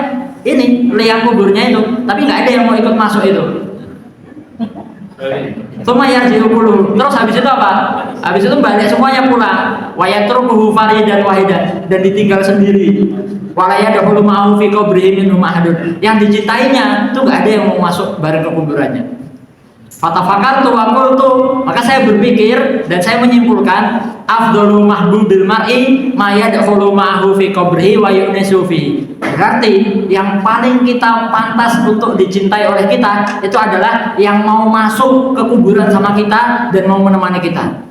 ini liang kuburnya itu, tapi nggak ada yang mau ikut masuk itu. Semua yang diukulu. Terus habis itu apa? Habis itu balik semuanya pulang. Wayatrukuhu faridan wahidan, dan ditinggal sendiri. Walaya dahulu ma'u fi qabrihi minhum ahadun. Yang dicintainya itu nggak ada yang mau masuk bareng ke kuburannya. Fatafakartu wa qultu, maka saya berpikir dan saya menyimpulkan, afdalu mahbubil mar'i ma yadkhulu ma'ahu fi qabrihi wa yu'nisu fihi. Berarti yang paling kita pantas untuk dicintai oleh kita itu adalah yang mau masuk ke kuburan sama kita dan mau menemani kita.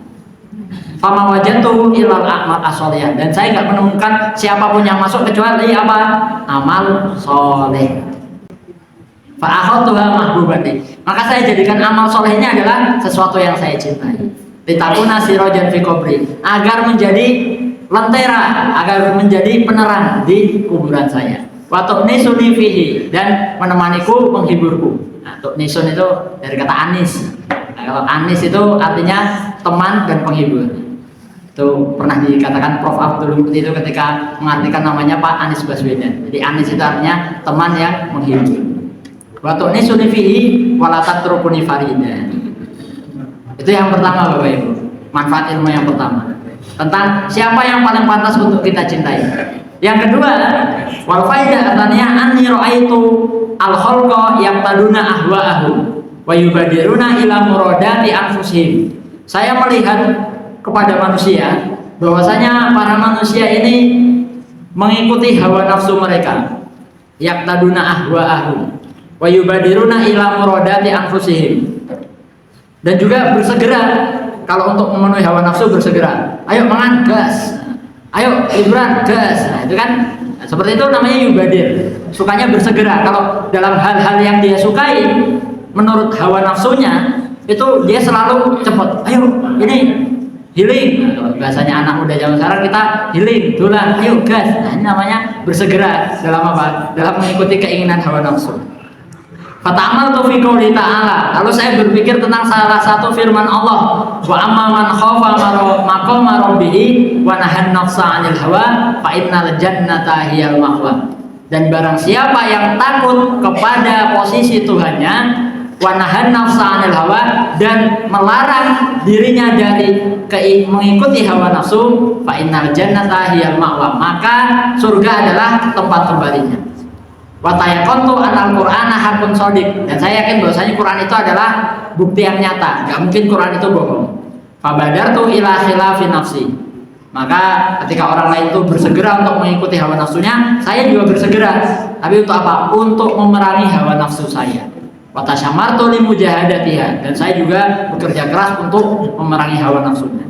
Fama wajadtuhu ilal a'mal as-sholihah, dan saya nggak menemukan siapapun yang masuk kecuali apa? Amal soleh. Fa'akhadtuha mahbubati, maka saya jadikan amal solehnya adalah sesuatu yang saya cintai. Litakuna sirajan fi qabri, agar menjadi lentera, agar menjadi penerang di kuburan saya. Wa tu'nisuni fihi, dan menemaniku, menghiburku. Nah, tu'nisun itu dari kata anis. Nah, kalau anis itu artinya teman dan penghibur. Itu pernah dikatakan Prof. Abdul Muti itu ketika mengartikan namanya Pak Anies Baswedan. Jadi anis itu artinya teman yang menghibur. Wa tu'nisuni fihi wa la tatrukuni farida. Itu yang pertama Bapak Ibu, manfaat ilmu yang pertama tentang siapa yang paling pantas untuk kita cintai. Yang kedua, wal faidah artinya anni ra'aitu al khalqa yaqtaduna ahwa'ahum wa yubadiruna ila muradati anfusihim. Saya melihat kepada manusia bahwasanya para manusia ini mengikuti hawa nafsu mereka. Yaqtaduna ahwa'ahum wa yubadiruna ila muradati anfusihim. Dan juga bersegera, kalau untuk memenuhi hawa nafsu bersegera. Ayo mangan, gas. Ayo liburan, gas. Nah, itu kan seperti itu namanya yubadir. Sukanya bersegera. Kalau dalam hal-hal yang dia sukai menurut hawa nafsunya, itu dia selalu cepat. Ayo ini healing. Bahasanya anak muda zaman sekarang, kita healing, dolan, ayo gas. Nah, ini namanya bersegera dalam apa? Dalam mengikuti keinginan hawa nafsu. Fata'amal tu fi qouli ta'ala, lalu saya berpikir tentang salah satu firman Allah, wa amma man khafa maqama rabbih wa nahan nafsa 'anil hawa fa innal jannata hiyal ma'wa. Dan barang siapa yang takut kepada posisi Tuhannya, wa nahan nafsa 'anil hawa, dan melarang dirinya dari mengikuti hawa nafsu, fa innal jannata hiyal ma'wa, maka surga adalah tempat kembalinya. Wa tayaqqantu anal Qur'ana hakun shadiq, dan saya yakin bahwasanya Quran itu adalah bukti yang nyata, nggak mungkin Quran itu bohong. Fabadartu ila khilafi nafsi, maka ketika orang lain itu bersegera untuk mengikuti hawa nafsunya, saya juga bersegera. Tapi untuk apa? Untuk memerangi hawa nafsu saya. Wa tasyamartu li mujahadatiha, dan saya juga bekerja keras untuk memerangi hawa nafsunya.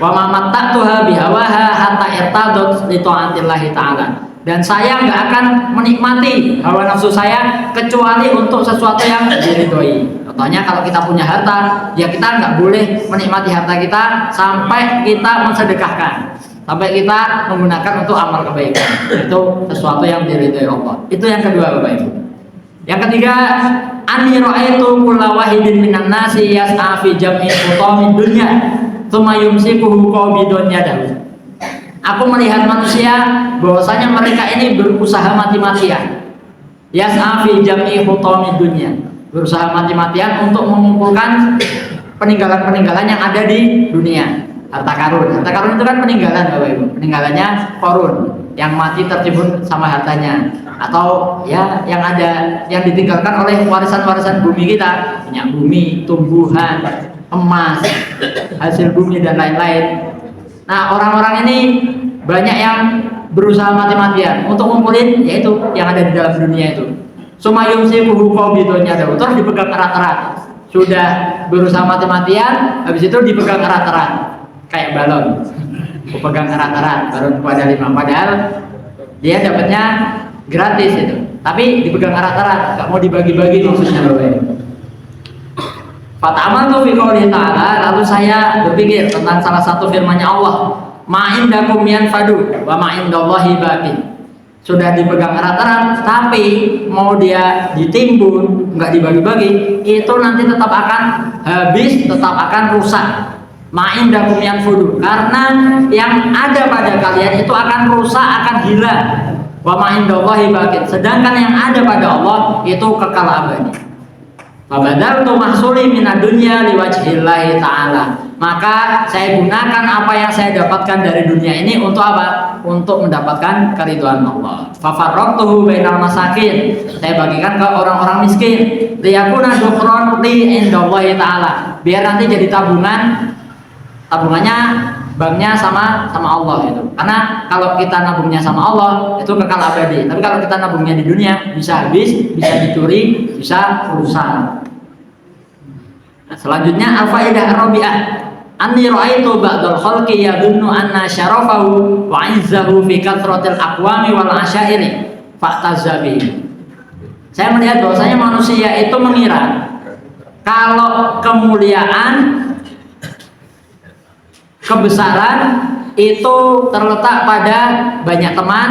Wa ma matta'tuha bihawaha hatta irtadat li ta'atillahi ta'ala, dan saya nggak akan menikmati hawa nafsu saya kecuali untuk sesuatu yang diridhoi. Contohnya kalau kita punya harta, ya kita nggak boleh menikmati harta kita sampai kita mensedekahkan, sampai kita menggunakan untuk amal kebaikan. Itu sesuatu yang diridhoi Allah. Itu yang kedua Bapak Ibu. Yang ketiga, anni ra'aitu kulla wahidin minan nasi yas'a fi jam'i hutamin dunya tsumma yumsikuhu qabidun yadahu. Aku melihat manusia bahwasanya mereka ini berusaha mati-matian. Yas'a fi jam'i hutamid dunya, berusaha mati-matian untuk mengumpulkan peninggalan-peninggalan yang ada di dunia. Harta karun. Harta karun itu kan peninggalan Bapak Ibu. Peninggalannya Qarun yang mati tertimbun sama hartanya, atau ya yang ada yang ditinggalkan oleh warisan-warisan bumi kita, minyak bumi, tumbuhan, emas, hasil bumi dan lain-lain. Nah, orang-orang ini banyak yang berusaha mati-matian untuk ngumpulin yaitu yang ada di dalam dunia itu. Sumayum sibuhu qabidonya ada, terus dipegang erat-erat. Sudah berusaha mati-matian, habis itu dipegang erat-erat kayak balon. Pegang erat-erat baru kepada 5, padahal dia dapatnya gratis itu. Tapi dipegang erat-erat, enggak mau dibagi-bagi khususnya Bapak. Fata'amaltu fi qouli ta'ala, lalu saya berpikir tentang salah satu firman-Nya Allah, ma'indakum yanfadu wa ma'indallahi baqin. Sudah dipegang erat-erat, tapi mau dia ditimbun, enggak dibagi-bagi, itu nanti tetap akan habis, tetap akan rusak. Ma'indakum yanfadu, karena yang ada pada kalian itu akan rusak, akan hilang. Wa ma'indallahi baqin, sedangkan yang ada pada Allah itu kekal abadi. Fabadartu mahsuli minad dunya liwajhillahi ta'ala, maka saya gunakan apa yang saya dapatkan dari dunia ini untuk apa? Untuk mendapatkan keridhaan Allah. Fafarraqtuhu bainal masakin, saya bagikan ke orang-orang miskin. Liyakuna dukhran li indallahi ta'ala, biar nanti jadi tabungan, tabungannya banknya sama Allah itu. Karena kalau kita nabungnya sama Allah itu kekal abadi. Tapi kalau kita nabungnya di dunia bisa habis, bisa dicuri, bisa rusak. Nah, selanjutnya al-faidah ar-rabi'ah, anni ra'aitu ba'dal khalqi yadunnu anna syarafahu wa 'izzahu fi kathratil aqwami wal asyairi fa'tazabi. Saya melihat bahwasanya manusia itu mengira kalau kemuliaan, kebesaran itu terletak pada banyak teman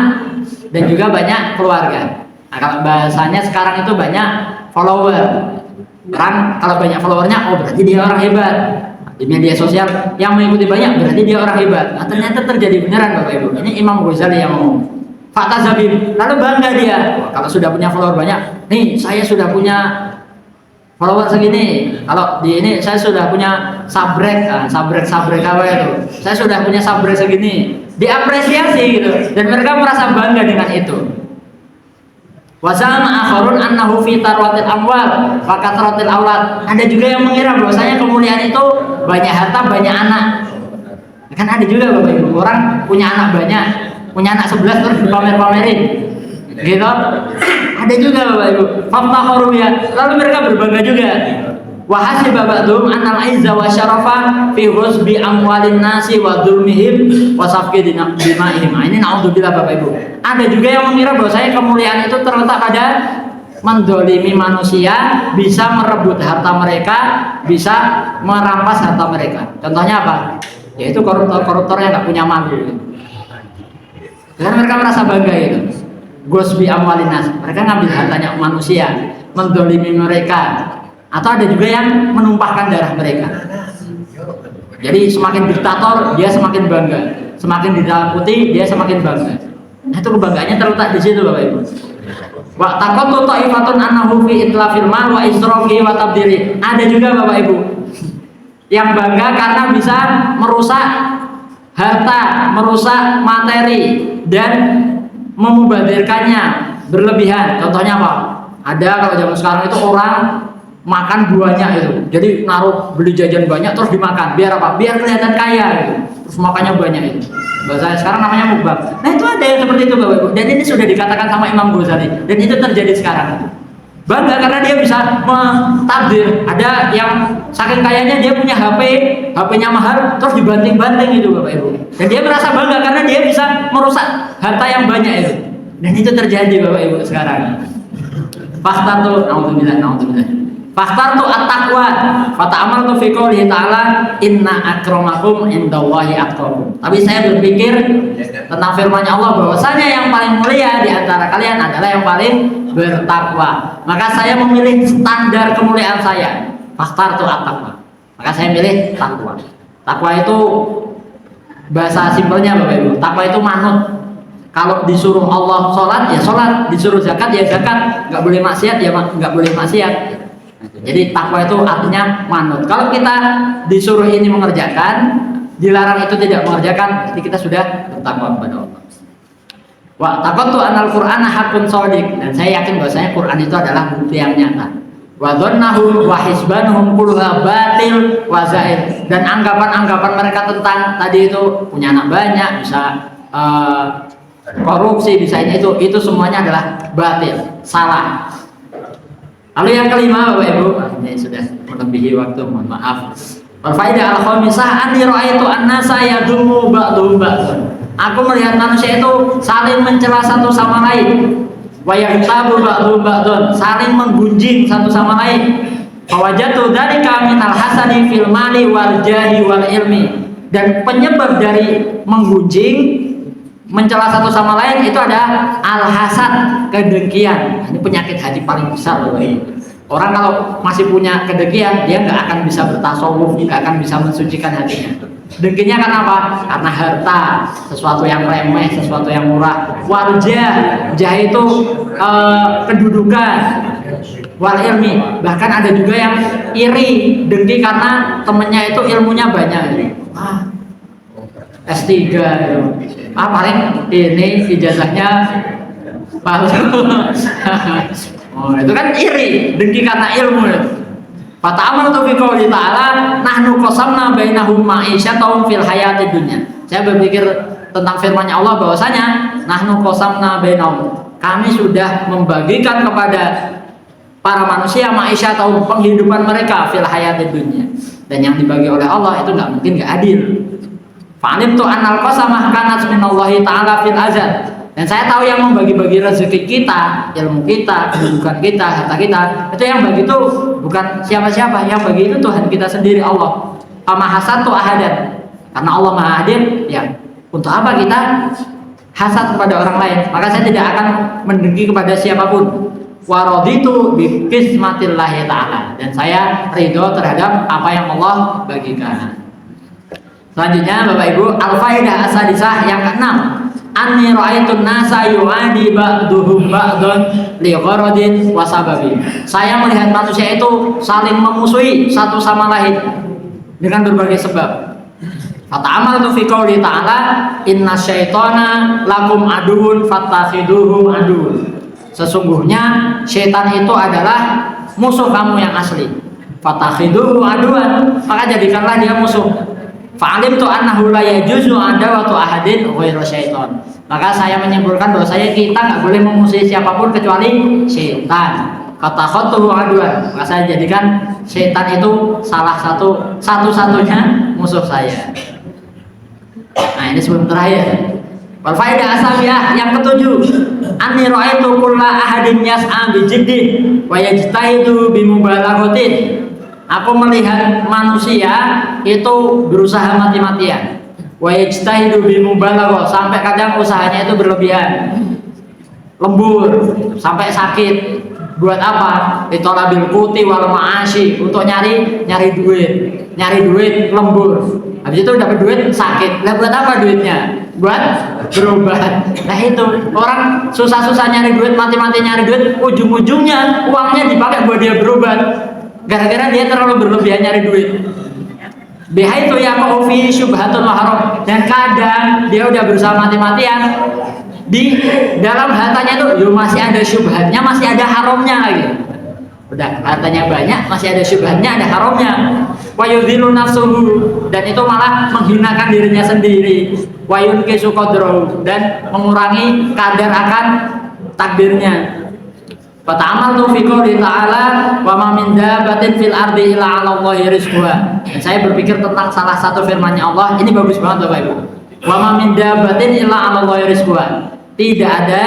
dan juga banyak keluarga. Nah, kalau bahasanya sekarang itu banyak follower. Orang kalau banyak followernya, oh berarti dia orang hebat. Di media sosial yang mengikuti banyak berarti dia orang hebat. Nah, ternyata terjadi beneran Bapak Ibu. Ini Imam Ghazali yang ngomong. Fakta Zabib. Lalu bangga dia. Wah, kalau sudah punya follower banyak, nih saya sudah punya follower segini. Kalau di ini saya sudah punya sabrek apa itu? Saya sudah punya sabrek segini. Diapresiasi gitu. Dan mereka merasa bangga dengan itu. Wazama akharun annahu fi tarwatil amwal wa kathratil aulad. Ada juga yang mengira bahwasanya kemuliaan itu banyak harta, banyak anak. Kan ada juga Bapak Ibu, orang punya anak banyak, punya anak 11 terus dipamer-pamerin. Gitu. Ada juga Bapak Ibu, famtakharu ya. Lalu mereka berbangga juga. Wa hasiba ba'dhum annal izza wa syarafa fi husbi amwalin nasi wa dzulmihim wa safki dima'ihim. Ini naudzubillah Bapak Ibu. Ada juga yang mengira bahwasanya kemuliaan itu terletak pada mendolimi manusia, bisa merebut harta mereka, bisa merampas harta mereka. Contohnya apa? Yaitu koruptor-koruptor yang nggak punya malu. Dan mereka merasa bangga itu. Gosbi amwalin nas. Mereka ngambil hartanya manusia, mendolimi mereka. Atau ada juga yang menumpahkan darah mereka. Jadi semakin diktator dia semakin bangga, semakin ditakuti dia semakin bangga. Nah, itu kebanggaannya terletak di situ Bapak Ibu. Wa taqattu ta'ifatun annahu fi itlafil mal wa israfi wa tabdiri. Ada juga Bapak Ibu yang bangga karena bisa merusak harta, merusak materi dan memubadirkannya berlebihan. Contohnya apa? Ada kalau zaman sekarang itu orang makan banyak itu, jadi naruh beli jajan banyak terus dimakan, biar apa? Biar kelihatan kaya gitu. Terus makannya banyak itu. Bahasa sekarang namanya mukbang. Nah itu ada yang seperti itu Bapak Ibu. Dan ini sudah dikatakan sama Imam Ghazali. Dan itu terjadi sekarang. Bangga karena dia bisa mentakdir. Ada yang saking kayanya dia punya HP-nya mahal, terus dibanting-banting itu Bapak Ibu. Dan dia merasa bangga karena dia bisa merusak harta yang banyak itu. Dan itu terjadi Bapak Ibu sekarang. Fakta tuh, naudzubillah. Faktar tu at-taqwa, fata'amaltu fi qoulihi ta'ala inna akramakum indallahi atqakum. Tapi saya berpikir tentang firman-Nya Allah bahwasanya yang paling mulia di antara kalian adalah yang paling bertakwa. Maka saya memilih standar kemuliaan saya. Faktar tu at-taqwa. Maka saya milih takwa. Takwa itu bahasa simpelnya Bapak Ibu. Takwa itu manut. Kalau disuruh Allah sholat ya sholat, disuruh zakat ya zakat, nggak boleh maksiat ya nggak boleh maksiat. Jadi takwa itu artinya manut. Kalau kita disuruh ini mengerjakan, dilarang itu tidak mengerjakan, berarti kita sudah bertakwa kepada Allah. Wa taqattu anal Qur'ana haqqun shadiq. Dan saya yakin bahwasanya Quran itu adalah bukti yang nyata. Wa dhannahum wa hisbanuhum kulluha batil wa zaid. Dan anggapan-anggapan mereka tentang tadi itu punya anak banyak, bisa korupsi, bisa itu semuanya adalah batil, salah. Lalu yang kelima Bapak Ibu, ini sudah melebihi waktu, mohon maaf. Al-faidah al-khamisah anni ra'aitu an-nasa yadumu ba'dhum ba'dhan. Aku melihat manusia itu saling mencela satu sama lain. Wa yahtabu ba'dhum ba'dhan, saling menggunjing satu sama lain. Fawajatu dzalika minal hasadi fil mali wal jahi wal ilmi. Dan penyebab dari menggunjing, mencela satu sama lain itu ada al-hasad, kedengkian. Ini penyakit hati paling besar Bapak Ibu. Orang kalau masih punya kedengkian, dia nggak akan bisa bertasawuf, nggak akan bisa mensucikan hatinya. Dengkinya karena apa? Karena harta, sesuatu yang remeh, sesuatu yang murah. Warjah, jah itu kedudukan. Wal ilmi, bahkan ada juga yang iri, dengki karena temennya itu ilmunya banyak. S3 gitu. Paling ini ijazahnya palsu. Oh, itu kan iri, dengki karena ilmu. Fata'amaltu fi qouli ta'ala nahnu qasamna bainahum ma'isyatahum fil hayatid dunya. Saya berpikir tentang firman-Nya Allah bahwasanya nahnu qasamna bainahum. Kami sudah membagikan kepada para manusia ma'isyatahum, penghidupan mereka fil hayatid dunya. dan yang dibagi oleh Allah itu nggak mungkin nggak adil. Fa'alim tu annal qasamah kanat minallahi ta'ala fil azal. Dan saya tahu yang membagi-bagi rezeki kita, ilmu kita, kedudukan kita, harta kita, itu yang bagi itu bukan siapa-siapa, yang bagi itu Tuhan kita sendiri, Allah. Fama hasatu ahadan. Karena Allah Maha Adil, ya untuk apa kita hasad kepada orang lain? Maka saya tidak akan mendengki kepada siapapun. Wa raditu bi qismatillahi ta'ala. Dan saya ridho terhadap apa yang Allah bagikan. Selanjutnya Bapak Ibu, al-faidah as-sadisah yang ke-6. Anni ra'aitun nasa yu'adi ba'duhum ba'dun li gharadin wa sababin. Saya melihat manusia itu saling memusuhi satu sama lain dengan berbagai sebab. Fata'amaltu fi qouli ta'ala inna syaitana lakum aduun fattakhiduhu aduun. Sesungguhnya syaitan itu adalah musuh kamu yang asli. Fattakhiduhu aduan, maka jadikanlah dia musuh. Fa'alim tu annahu la yajuzu adawatu ahadin ghairu syaitan. Maka saya menyimpulkan bahwa kita nggak boleh memusuhi siapapun kecuali syaitan. Kata khatuhu aduan, maka saya jadikan syaitan itu salah satu-satunya musuh saya. Nah, ini sebelum terakhir. Wal faidah asabiyah yang ke-7. Anni ra'aitu kulla ahadin yas'a bi jiddin wa yajtahidu bi mubalaghatin. Aku melihat manusia itu berusaha mati-matian. Wa yajtahidu bi mubalaghah, sampai kadang usahanya itu berlebihan. Lembur sampai sakit. Buat apa? Ditolabil kuti wal ma'ashi, untuk nyari duit. Nyari duit lembur. Habis itu dapat duit sakit. Lah buat apa duitnya? Buat berobat. Nah itu orang susah-susah nyari duit, mati-mati nyari duit, ujung-ujungnya uangnya dipakai buat dia berobat. Gara-gara dia terlalu berlebihan nyari duit. Biha itu ya fi syubhatun wa haram. Dan kadang dia udah berusaha mati-matian, di dalam hartanya itu masih ada syubhatnya, masih ada haramnya lagi. Udah hartanya banyak, masih ada syubhatnya, ada haramnya. Wa yudhilu nafsuhu, dan itu malah menghinakan dirinya sendiri. Wa yunqisu qadrahu, dan mengurangi kadar akan takdirnya. Fata'amaltu fi qouli ta'ala wa ma min dabbatin fil ardi illa 'ala Allahi rizquha. Dan saya berpikir tentang salah satu firman-Nya Allah. Ini bagus banget Bapak Ibu. Wa ma min dabbatin illa 'ala Allahi rizquha. Tidak ada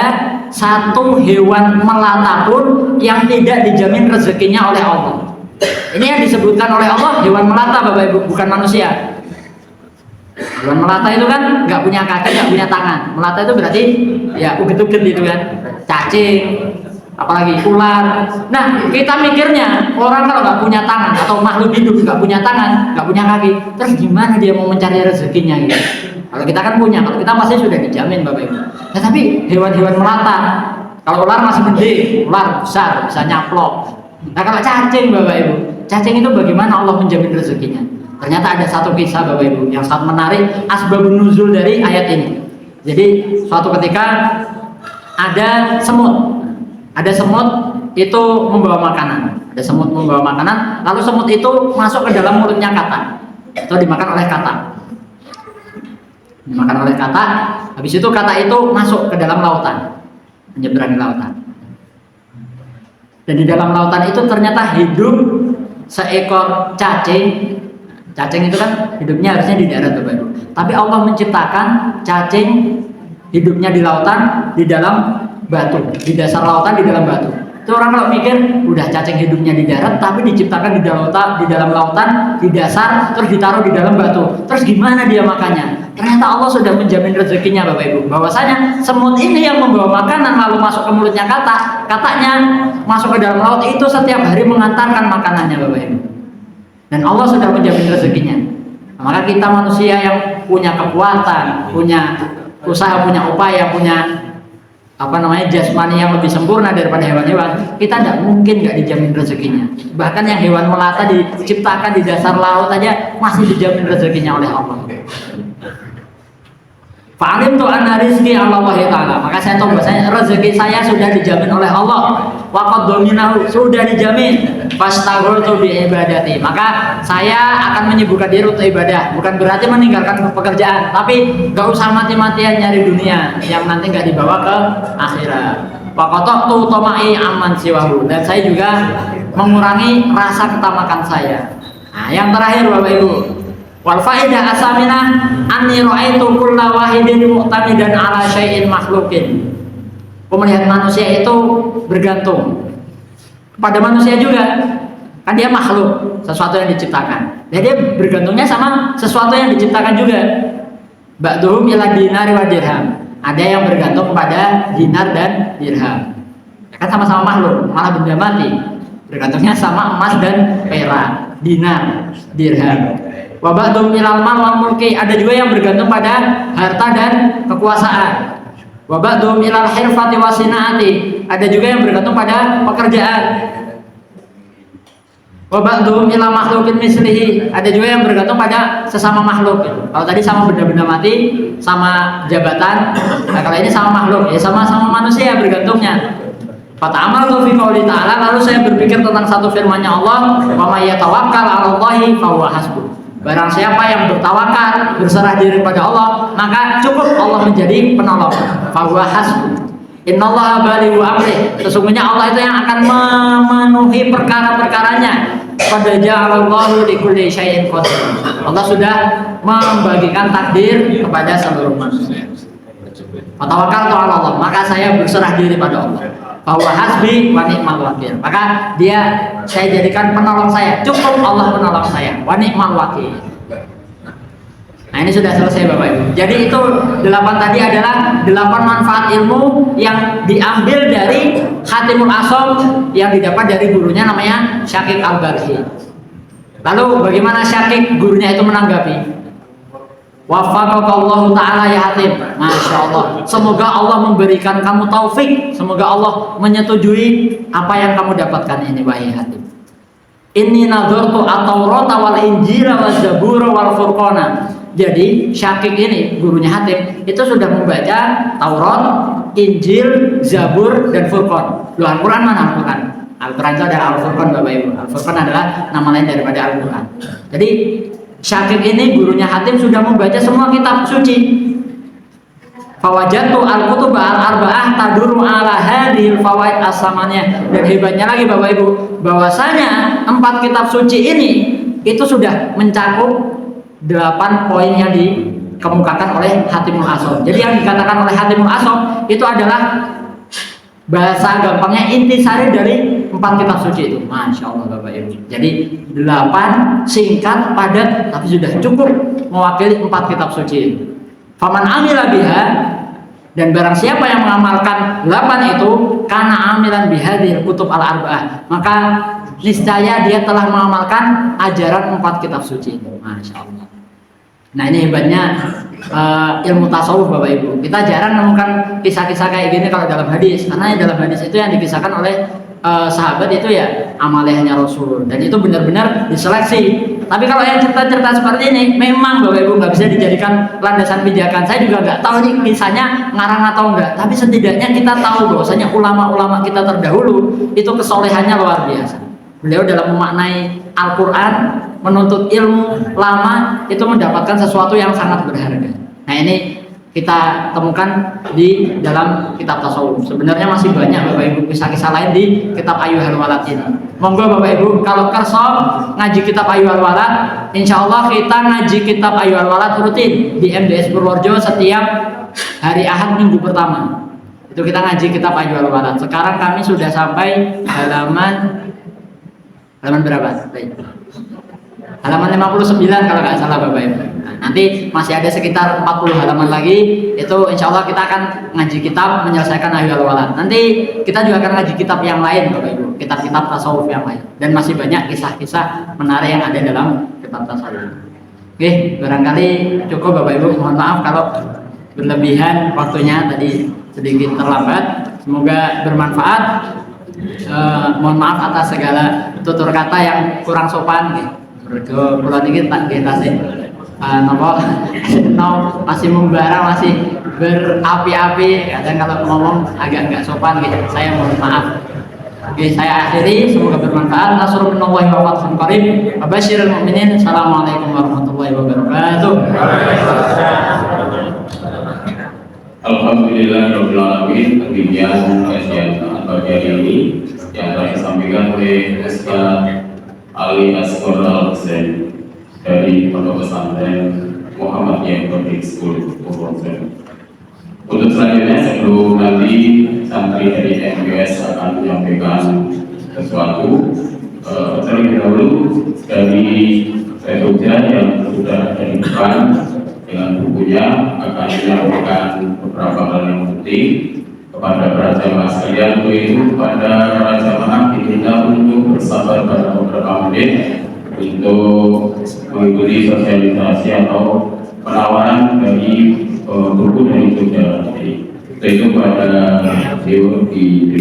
satu hewan melata pun yang tidak dijamin rezekinya oleh Allah. Ini yang disebutkan oleh Allah hewan melata Bapak Ibu, bukan manusia. Hewan melata itu kan nggak punya kaki, nggak punya tangan. Melata itu berarti ya uget-uget gitu kan, cacing, apalagi ular. Nah kita mikirnya orang kalau nggak punya tangan atau makhluk hidup nggak punya tangan, nggak punya kaki, terus gimana dia mau mencari rezekinya gitu? Kalau kita kan punya, kalau kita pasti sudah dijamin Bapak Ibu. Nah, tapi hewan-hewan melata, kalau ular masih gede, ular besar bisa nyaplok. Nah kalau cacing Bapak Ibu, cacing itu bagaimana Allah menjamin rezekinya? Ternyata ada satu kisah Bapak Ibu yang sangat menarik, asbabun nuzul dari ayat ini. Jadi suatu ketika ada semut. Ada semut itu membawa makanan. Ada semut membawa makanan, lalu semut itu masuk ke dalam mulutnya katak. Atau dimakan oleh katak. Dimakan oleh katak, habis itu katak itu masuk ke dalam lautan, menyeberangi lautan. Dan di dalam lautan itu ternyata hidup seekor cacing. Cacing itu kan hidupnya harusnya di darat Bapak Ibu. Tapi Allah menciptakan cacing hidupnya di lautan, di dalam batu, di dasar lautan, di dalam batu. Itu orang kalau mikir udah cacing hidupnya di darat tapi diciptakan di dalam lautan, di dasar, terus ditaruh di dalam batu. Terus gimana dia makannya? Ternyata Allah sudah menjamin rezekinya Bapak Ibu. Bahwasanya semut ini yang membawa makanan lalu masuk ke mulutnya katak, kataknya masuk ke dalam laut itu setiap hari mengantarkan makanannya Bapak Ibu. Dan Allah sudah menjamin rezekinya. Nah, maka kita manusia yang punya kekuatan, punya usaha, punya upaya, punya jasmani yang lebih sempurna daripada hewan-hewan, kita tidak mungkin nggak dijamin rezekinya. Bahkan yang hewan melata diciptakan di dasar laut aja masih dijamin rezekinya oleh Allah. Fa'alim tu anna rizki Allah Ta'ala. Maka saya tahu bahasanya rezeki saya sudah dijamin oleh Allah. Wa qad dhaminahu, sudah dijamin. Fastaghfirtu bi ibadati. Maka saya akan menyibukkan diri untuk ibadah. Bukan berarti meninggalkan pekerjaan, tapi gak usah mati-matian nyari dunia yang nanti gak dibawa ke akhirat. Wa qata'tu tamai amman siwahu. Dan saya juga mengurangi rasa ketamakan saya. Nah, yang terakhir Bapak Ibu, wal faidah asaminah anni ra'aitu kulla wahidin mu'tamidan ala syai'in makhluqin. Aku melihat manusia itu bergantung kepada manusia juga, kan dia makhluk, sesuatu yang diciptakan. Jadi dia bergantungnya sama sesuatu yang diciptakan juga. Ba'duhum ila dinari wa dirham. Ada yang bergantung kepada dinar dan dirham. Ya kan sama-sama makhluk, malah benda mati. Bergantungnya sama emas dan perak, dinar, dirham. Wa ba'duhum ilal mal wal mulki. Ada juga yang bergantung pada harta dan kekuasaan. Wa ba'duhum ilal hirfati wa sinaati. Ada juga yang bergantung pada pekerjaan. Wa ba'duhum ila makhluqin mislihi. Ada juga yang bergantung pada sesama makhluk. Kalau tadi sama benda-benda mati, sama jabatan, nah kalau ini sama makhluk, ya sama-sama manusia bergantungnya. Fata'amaltu fi qouli ta'ala, lalu saya berpikir tentang satu firman-Nya Allah, wa may yatawakkal 'ala Allahi fa huwa hasbuh. Barang siapa yang bertawakal, berserah diri pada Allah, maka cukup Allah menjadi penolong. Fa huwa hasbuh. Innallaha balighu amri. Sesungguhnya Allah itu yang akan memenuhi perkara-perkaranya. Qad ja'alallahu likulli syai'in qadir. Allah sudah membagikan takdir kepada seluruh manusia. Fatawakkaltu 'ala Allah, maka saya berserah diri pada Allah. Bahwa hasbi wa ni'mal wakil. Maka saya jadikan penolong saya. Cukup Allah penolong saya. Wa ni'mal wakil. Nah, ini sudah selesai Bapak Ibu. Jadi itu 8 tadi adalah 8 manfaat ilmu yang diambil dari Khatimul Asom yang didapat dari gurunya namanya Syakik Al-Barhi. Lalu bagaimana Syakik gurunya itu menanggapi? Waffaqakallahu ta'ala ya Hatim. Masya Allah. Semoga Allah memberikan kamu taufik. Semoga Allah menyetujui apa yang kamu dapatkan ini wahai Hatim. Inni nadhartu at-Taurata wal Injila waz Zabura wal Furqana. Jadi Syakik ini gurunya Hatim itu sudah membaca Taurat, Injil, Zabur dan Furqan. Loh, Al-Quran mana Al-Quran? Al-Quran itu adalah Al-Furqan Bapak Ibu. Al-Furqan adalah nama lain daripada Al-Quran. Jadi Syakik ini gurunya Hatim sudah membaca semua kitab suci. Fawajatu al-kutub al-arba'ah taduru ala hadhil fawaid as-samaniyah. Dan hebatnya lagi Bapak Ibu, bahwasanya 4 kitab suci ini itu sudah mencakup 8 poin yang dikemukakan oleh Hatimul Asom. Jadi yang dikatakan oleh Hatimul Asom itu adalah bahasa gampangnya intisari dari 4 kitab suci itu. Masya Allah Bapak Ibu. Jadi 8 singkat, padat, tapi sudah cukup mewakili 4 kitab suci itu. Faman amila biha, dan barang siapa yang mengamalkan 8 itu, kana amilan bihadil kutub al-arba'ah, maka niscaya dia telah mengamalkan ajaran 4 kitab suci itu. Masya Allah. Nah, ini hebatnya ilmu tasawuf Bapak Ibu. Kita jarang menemukan kisah-kisah kayak gini kalau dalam hadis, karena dalam hadis itu yang dikisahkan oleh sahabat itu ya amaliyahnya Rasul, dan itu benar-benar diseleksi. Tapi kalau yang cerita-cerita seperti ini memang Bapak Ibu nggak bisa dijadikan landasan pijakan. Saya juga nggak tahu nih kisahnya ngarang atau enggak, tapi setidaknya kita tahu bahwasanya ulama-ulama kita terdahulu itu kesolehannya luar biasa. Beliau dalam memaknai Al-Quran, menuntut ilmu lama, itu mendapatkan sesuatu yang sangat berharga. Nah, ini kita temukan di dalam kitab tasawuf. Sebenarnya masih banyak Bapak Ibu kisah-kisah lain di kitab Ayyuhal Walad ini. Monggo Bapak Ibu, kalau kerso ngaji kitab Ayyuhal Walad, insya Allah kita ngaji kitab Ayyuhal Walad rutin di MDS Purworejo setiap hari Ahad minggu pertama. Itu kita ngaji kitab Ayyuhal Walad. Sekarang kami sudah sampai halaman berapa? Baik. Halaman 59 kalau nggak salah Bapak Ibu. Nah, nanti masih ada sekitar 40 halaman lagi. Itu insya Allah kita akan ngaji kitab menyelesaikan Ayyuhal Walad. Nanti kita juga akan ngaji kitab yang lain Bapak Ibu, kitab-kitab tasawuf yang lain. Dan masih banyak kisah-kisah menarik yang ada dalam kitab tasawuf. Oke, barangkali cukup Bapak Ibu. Mohon maaf kalau berlebihan waktunya tadi sedikit terlambat. Semoga bermanfaat. Mohon maaf atas segala tutur kata yang kurang sopan gitu. Bulan ini tak diatasi masih membara, masih berapi-api, kadang kalau ngomong agak nggak sopan gitu. Saya mohon maaf. Oke, saya akhiri, semoga bermanfaat. Nasrul minallahi wa fathun qarib. Wabasyiril mu'minin. Assalamualaikum warahmatullahi wabarakatuh. Alhamdulillahirabbil alamin. Demikian kajian pagi hari ini yang telah disampaikan oleh Ustaz Ali Asghar Al-Husain dari Pondok Pesantren Muhammadiyah Public School Purworejo. Untuk selanjutnya sebelum nanti santri dari MUS akan menyampaikan sesuatu, terlebih dahulu dari Jogja yang sudah ada di depan dengan bukunya akan menyampaikan beberapa hal yang penting kepada para jamaah sekalian, yaitu kepada para jamaah diminta untuk bersabar pada beberapa menit untuk mengikuti sosialisasi atau penawaran dari buku dari Jogja. Itu pada video di